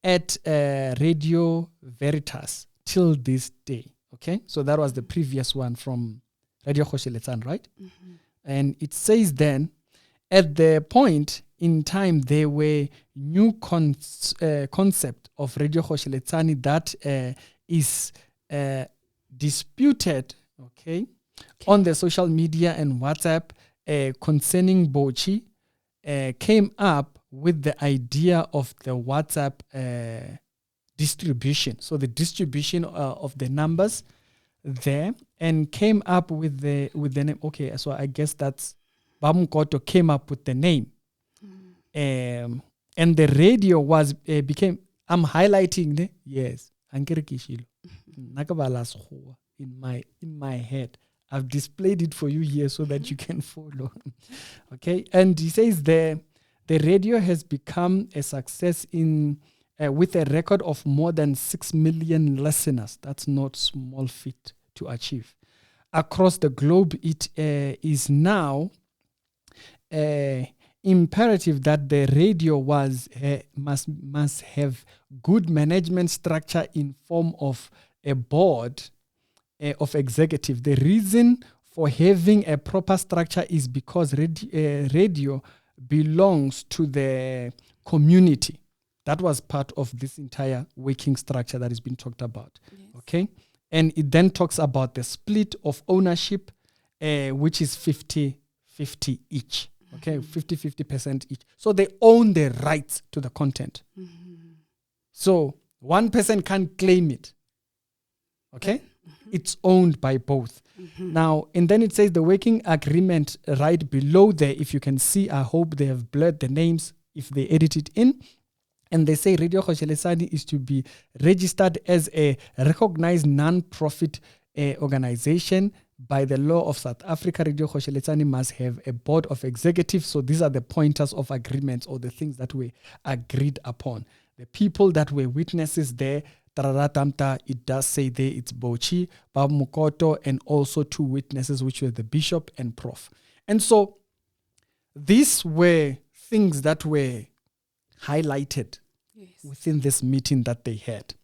at Radio Veritas till this day. Okay, so that was the previous one from Radio Khosheletsani, right? And it says then, at the point in time, there were new concept of Radio Khosheletsani that is disputed, okay, on the social media and WhatsApp concerning Bochi, came up with the idea of the WhatsApp distribution. So the distribution of the numbers there, and came up with the name. Okay, so I guess that's Bamukoto came up with the name. And the radio was became, I'm highlighting yes, in my head. I've displayed it for you here so that you can follow. Okay, and he says the radio has become a success with a record of more than 6 million listeners. That's not small feat to achieve. Across the globe, it is now imperative that the radio must have good management structure in form of a board of executive. The reason for having a proper structure is because radio belongs to the community. That was part of this entire working structure that has been talked about. Yes. Okay, And it then talks about the split of ownership, which is 50-50 each. Okay, 50% each. So they own the rights to the content. So one person can't claim it. Okay? It's owned by both. Now, and then it says the working agreement right below there, if you can see, I hope they have blurred the names if they edit it in. And they say Radio Khoshelesani is to be registered as a recognized non-profit organization. By the law of South Africa, Radio Khoshelesani must have a board of executives. So these are the pointers of agreements or the things that were agreed upon. The people that were witnesses there, it does say there it's Bochi, Bab Mukoto, and also 2 witnesses, which were the bishop and prof. And so these were things that were highlighted within this meeting that they had.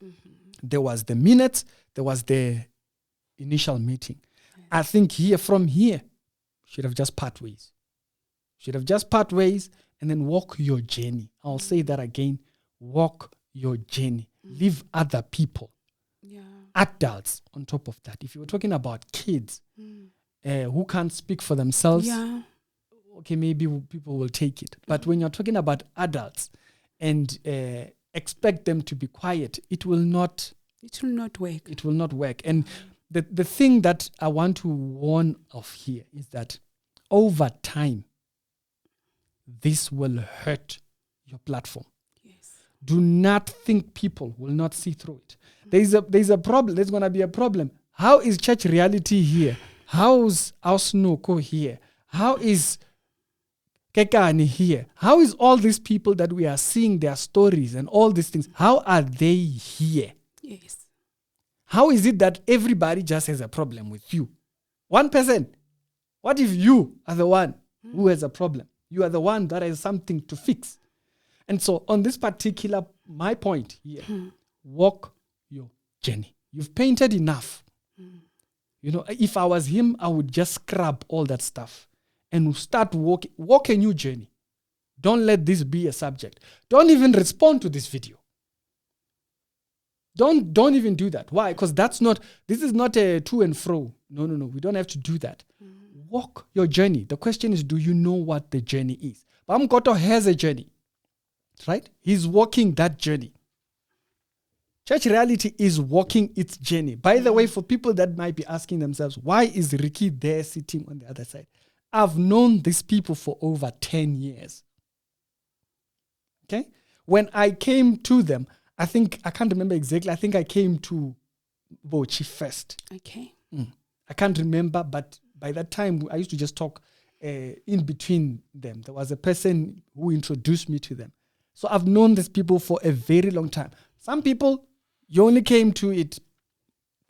There was the minutes, there was the initial meeting. I think from here, should have just part ways. Should have just part ways and then walk your journey. I'll say that again. Walk your journey. Leave other people. Adults on top of that. If you were talking about kids who can't speak for themselves, okay, maybe people will take it. But when you're talking about adults and expect them to be quiet, it will not work. It will not work. And the thing that I want to warn of here is that over time, this will hurt your platform. Do not think people will not see through it. There's a problem. There's going to be a problem. How is Church Reality here? How's Angel Noko here? How is Kekani here? How is all these people that we are seeing their stories and all these things, how are they here? Yes. How is it that everybody just has a problem with you? 1%. What if you are the one who has a problem? You are the one that has something to fix. And so on this particular, my point here, walk your journey. You've painted enough. You know, if I was him, I would just scrub all that stuff and start walk a new journey. Don't let this be a subject. Don't even respond to this video. Don't even do that. Why? Because this is not a to and fro. No. We don't have to do that. Walk your journey. The question is, do you know what the journey is? Bam Koto has a journey. Right? He's walking that journey. Church Reality is walking its journey. By the way, for people that might be asking themselves, why is Ricky there sitting on the other side? I've known these people for over 10 years. Okay? When I came to them, I can't remember exactly. I think I came to Bochi first. Okay. I can't remember, but by that time, I used to just talk in between them. There was a person who introduced me to them. So I've known these people for a very long time. Some people, you only came to it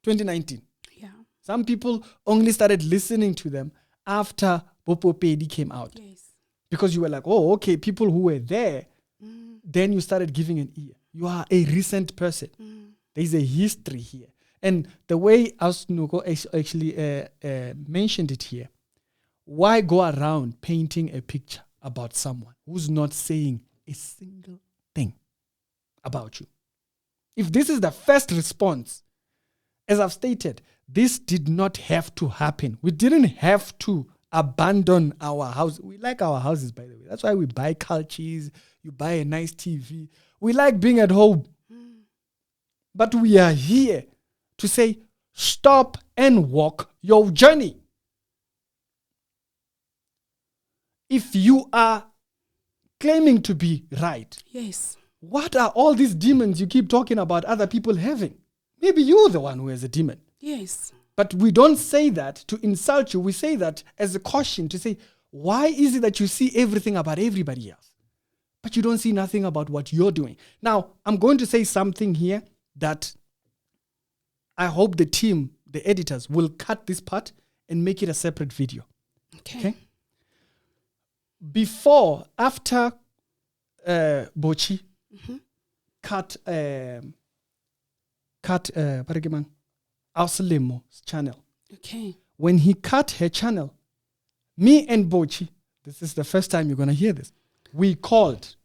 2019. Yeah. Some people only started listening to them after Popo Pedi came out. Yes. Because you were like, oh, okay, people who were there, then you started giving an ear. You are a recent person. There's a history here. And the way Angel Noko actually mentioned it here, why go around painting a picture about someone who's not saying a single thing about you? If this is the first response, as I've stated, this did not have to happen. We didn't have to abandon our house. We like our houses, by the way. That's why we buy cultures. You buy a nice TV. We like being at home. But we are here to say, stop and walk your journey. If you are claiming to be right, yes, what are all these demons you keep talking about other people having? Maybe you're the one who has a demon. Yes. But we don't say that to insult you. We say that as a caution to say, why is it that you see everything about everybody else, but you don't see nothing about what you're doing? Now, I'm going to say something here that I hope the team, the editors, will cut this part and make it a separate video. Okay? After Bochi cut Auslimo's channel. Okay. When he cut her channel, me and Bochi, this is the first time you're going to hear this, we called.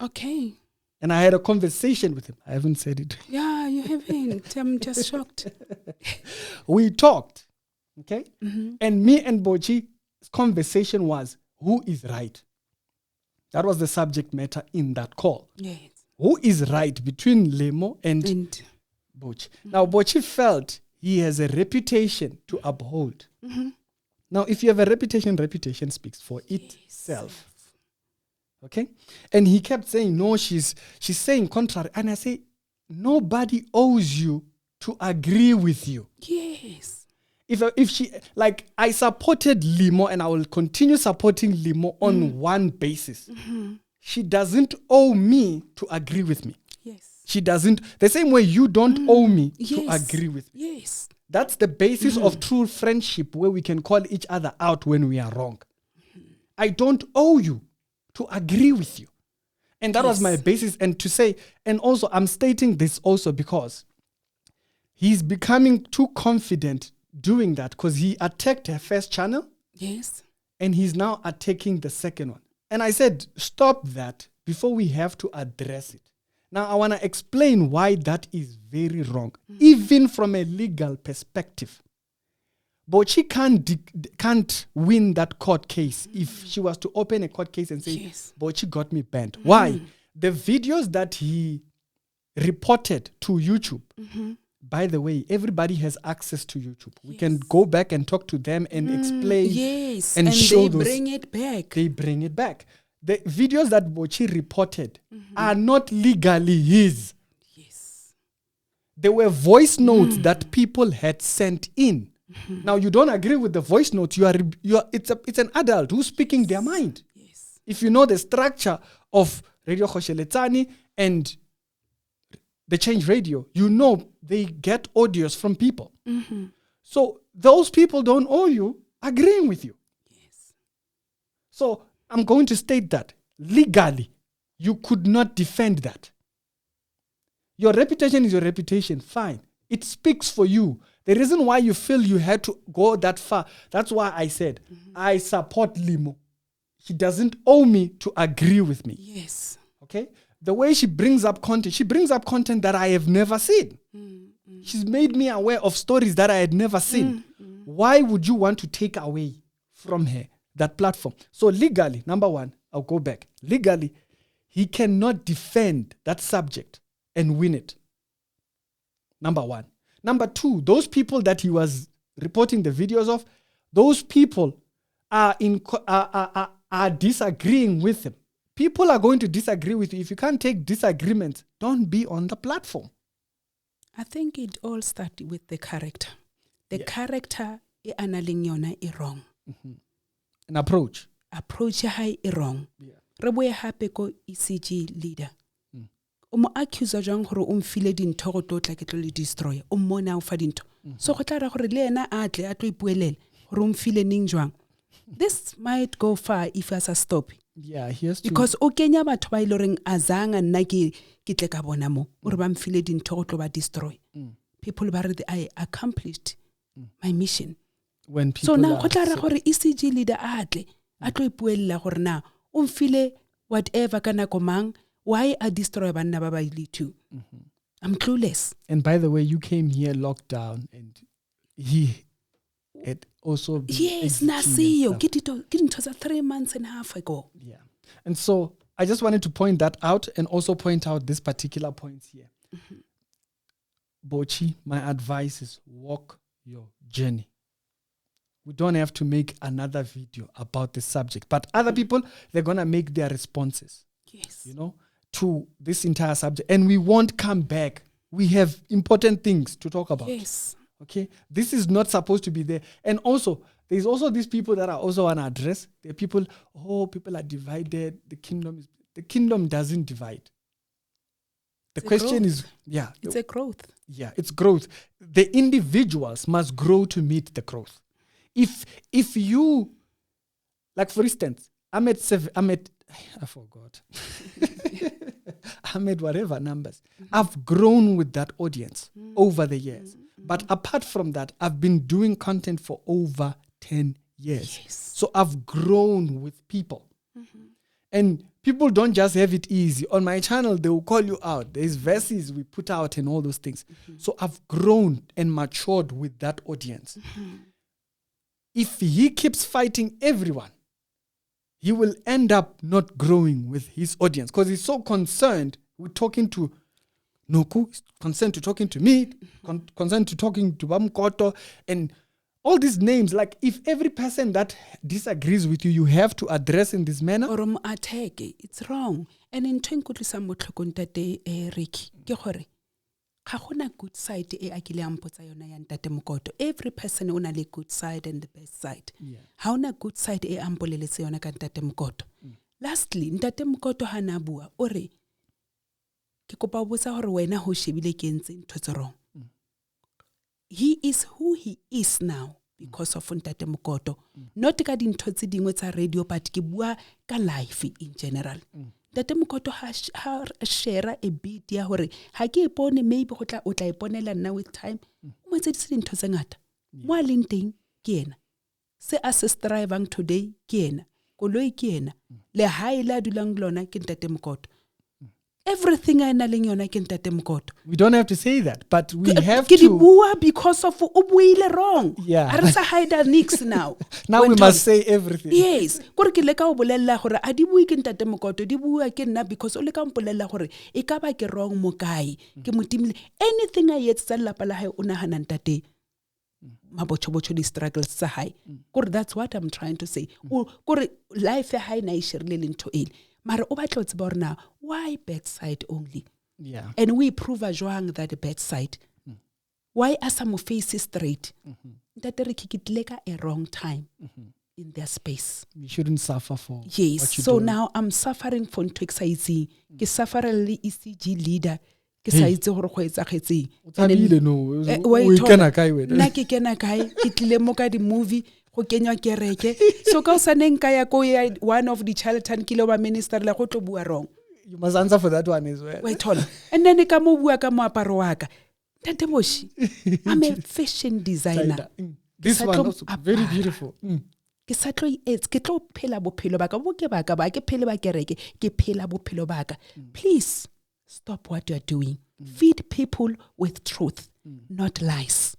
Okay. And I had a conversation with him. I haven't said it. Yeah. Nah, you haven't. I'm just shocked. We talked, okay? Mm-hmm. And me and Bochi's conversation was, who is right? That was the subject matter in that call. Yes. Who is right between Lemo and Bochi? Now, Bochi felt he has a reputation to uphold. Mm-hmm. Now, if you have a reputation, reputation speaks for itself. Okay? And he kept saying, no, she's saying contrary. And I say, nobody owes you to agree with you. Yes. If she, like, I supported Limo and I will continue supporting Limo on one basis. Mm-hmm. She doesn't owe me to agree with me. Yes. She doesn't, the same way you don't owe me to agree with me. Yes. That's the basis of true friendship, where we can call each other out when we are wrong. I don't owe you to agree with you. And that was my basis. And to say, and also I'm stating this also because he's becoming too confident doing that, because he attacked her first channel. Yes. And he's now attacking the second one. And I said, stop that before we have to address it. Now, I want to explain why that is very wrong, even from a legal perspective. But she can't win that court case if she was to open a court case and say, but she got me banned. Why? The videos that he reported to YouTube, by the way, everybody has access to YouTube. We can go back and talk to them and explain and show those. They bring it back. They bring it back. The videos that Bochi reported are not legally his. Yes. They were voice notes that people had sent in. Now, you don't agree with the voice note. It's an adult who's speaking their mind. Yes. If you know the structure of Radio Khosheletsani and the Change Radio, you know they get audios from people. So those people don't owe you agreeing with you. Yes. So I'm going to state that legally, you could not defend that. Your reputation is your reputation, fine. It speaks for you. The reason why you feel you had to go that far, that's why I said, I support Limo. She doesn't owe me to agree with me. Yes. Okay? The way she brings up content that I have never seen. She's made me aware of stories that I had never seen. Why would you want to take away from her that platform? So legally, number one, I'll go back. Legally, he cannot defend that subject and win it. Number one. Number two, those people that he was reporting the videos of, those people are disagreeing with him. People are going to disagree with you. If you can't take disagreements, don't be on the platform. I think it all started with the character. The character e analing yona e wrong. An approach. Approach hai e wrong. Re boye hape ko ECG leader. O mo accuse jang gore o mfile dintho go tlotla ke tlo le destroy. O mmona o fa dintho. So go tla ra gore le ena a tle a tlo ipuelela gore o mfile ning jwang. This might go far if as a stop. Yeah, he has to. Because o kenya batho ba ile reng azanga nna ke tle ka bona mo gore ba mfile dintho go tlo ba destroy. People ba re I accomplished my mission. When people so now go tla ra gore ECG leader a tle a tlo ipuelela gore na o mfile whatever kana ko mang. Why I destroy banna ba ba ile too? I'm clueless. And by the way, you came here locked down, and he had also been Nasiyo. Get into 3 months and a half ago. Yeah. And so I just wanted to point that out and also point out this particular point here. Bochi, my advice is walk your journey. We don't have to make another video about the subject, but other people, they're going to make their responses. Yes. You know, to this entire subject, and we won't come back. We have important things to talk about. Yes. Okay, this is not supposed to be there. And also, there's also these people that I also want to address. There are people, people are divided. The kingdom doesn't divide. The question is, it's a growth. Yeah, it's growth. The individuals must grow to meet the growth. If you, like for instance, I'm at I forgot. I'm at whatever numbers. I've grown with that audience over the years. But apart from that, I've been doing content for over 10 years. Yes. So I've grown with people. And people don't just have it easy. On my channel, they will call you out. There's verses we put out and all those things. So I've grown and matured with that audience. If he keeps fighting everyone, he will end up not growing with his audience because he's so concerned with talking to Noko, concerned to talking to me, concerned to talking to Bamkoto, and all these names. Like, if every person that disagrees with you, you have to address in this manner. Or attack, it's wrong. And in Twinkle some Ricky, ke gore ga gona good side e a kile ampotsa yona ya ntate Mokoto. Every person ona le good side and the best side. Ha ona good side e ampoleletse yona ka ntate Mokoto. Lastly, ntate Mokoto hana bua ore ke kopa botsa gore wena ho shebile ke ntse ntho tse wrong. He is who he is now because of ntate Mokoto. Not ka dintho tse dingwe tsa radio, but ke bua ka life in general. Ntate Mokoto ha share a bit ya hore ha ke ipone maybe go tla o tla iponela nna with time. Mo tse dintho tse ngata. Mo a leng teng ke ena. Se a se striving today ke ena. Koloi ke ena. Le hae la dulang lona ke ntate Mokoto. Everything I na leng yona ke ntate Mokoto. We don't have to say that, but we have to. to. Because of ubuile wrong. Yeah. Arisa hide nix now. Now we must say everything. Yes. Kore ke leka o bolella gore a di bui ke ntate Mokoto, di bua ke nna because o leka mpolella gore e ka ba ke wrong mo kae. Ke motimile anything I etsa lapa la hae o nahana ntate. Mabocho di struggles sa hae. Kore that's what I'm trying to say. Kore life ya hae na ishirile lento ele. Mara o batla tseba hore na why bad side only? Yeah. And we prove a joang that the bad side. Why asa mo face straight? Ntate re kikitleka a wrong time in their space. We shouldn't suffer for yes. what you So do. now I'm suffering for ntwe exciting. Ke suffer le ECG leader. Ke sa itse gore go etsagetseng. We kena kae wena. Na ke kena kae ke tlile mo ka di movie go kenywa kereke. So ka saneng ka ya go ya one of the Charlton kilo ba minister la go tlo bua wrong. You must answer for that one as well. Wait hold on. And then ka mo bua ka moaparo wa ka. Tante Moshi, I'm a fashion designer. This one also very beautiful. Ke sa tlo it's ke tlo phela bophelo ba ka bo ke ba ka ba ke phele ba kereke ke phela bophelo ba ka. Please stop what you are doing. Feed people with truth, not lies.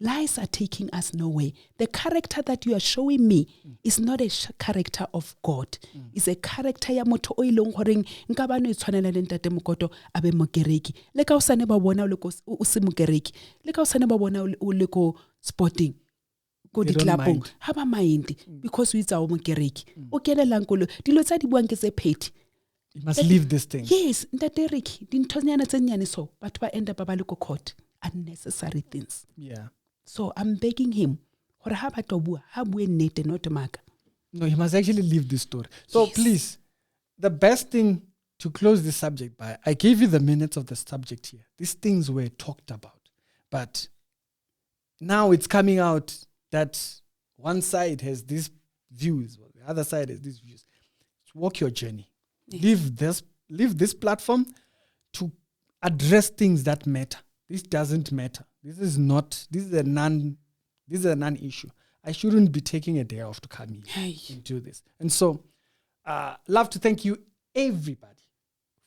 Lies are taking us nowhere. The character that you are showing me is not a character of God. It's a character ya motho o ileng goreng nka ba no itshwanela le ntate Mokoto abe mokereki. Le ka o sane ba bona o se mokereki. Le ka o sane ba bona o le ko sporting. Go di clubong. Ha ba mind because o itsa o mokereki. O kenelang kolo dilo tsa di buang ke tse petty. You must leave this thing. Yes, ntate Ricky, dinthonyana tse nyane so, batho ba end up ba le ko court. Unnecessary things. Yeah. So I'm begging him, no, he must actually leave this story. So please, the best thing to close this subject by, I gave you the minutes of the subject here. These things were talked about. But now it's coming out that one side has these views, while the other side has these views. Walk your journey. Leave this platform to address things that matter. This doesn't matter. This is a non-issue. I shouldn't be taking a day off to come here and do this. And so, love to thank you, everybody,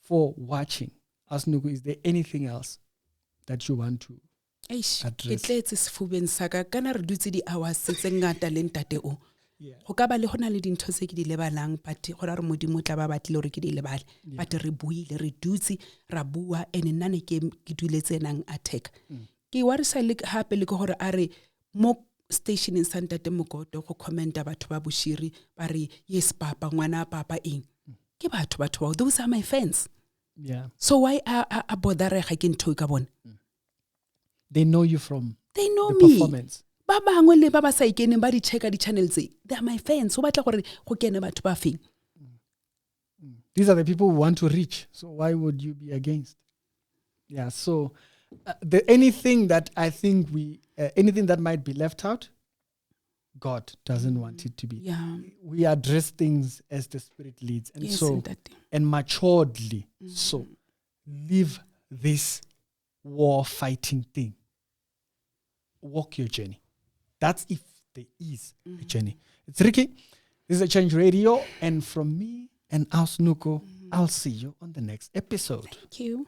for watching. Asnuku, is there anything else that you want to address? Go ka ba le gona le dintho tse ke di lebalang but go ra re modimo tla ba batle re ke di lebale but re buile re dutse ra bua and nna ke duletse nang attack ke wa re sa le hape le go gore a re mo station in Santate Mokoto go commenta batho ba boshiri ba re yes papa ngwana papa eng ke batho ba those are my fans. Yeah. So why a bother ga ke ntho ka bona? They know you from they know the me. Performance. Ba bangwe le ba ba sa ikeneng ba di checka di channels they are my fans so batla gore go kene batho ba feng. These are the people who want to reach, so why would you be against? Yeah, so anything that I think anything that might be left out, God doesn't want it to be. Yeah. We address things as the Spirit leads, and yes, so and maturedly. So leave this war fighting thing. Walk your journey. That's if there is a journey. It's Ricky. This is a Change Radio, and from me, And Noko, I'll see you on the next episode. Thank you.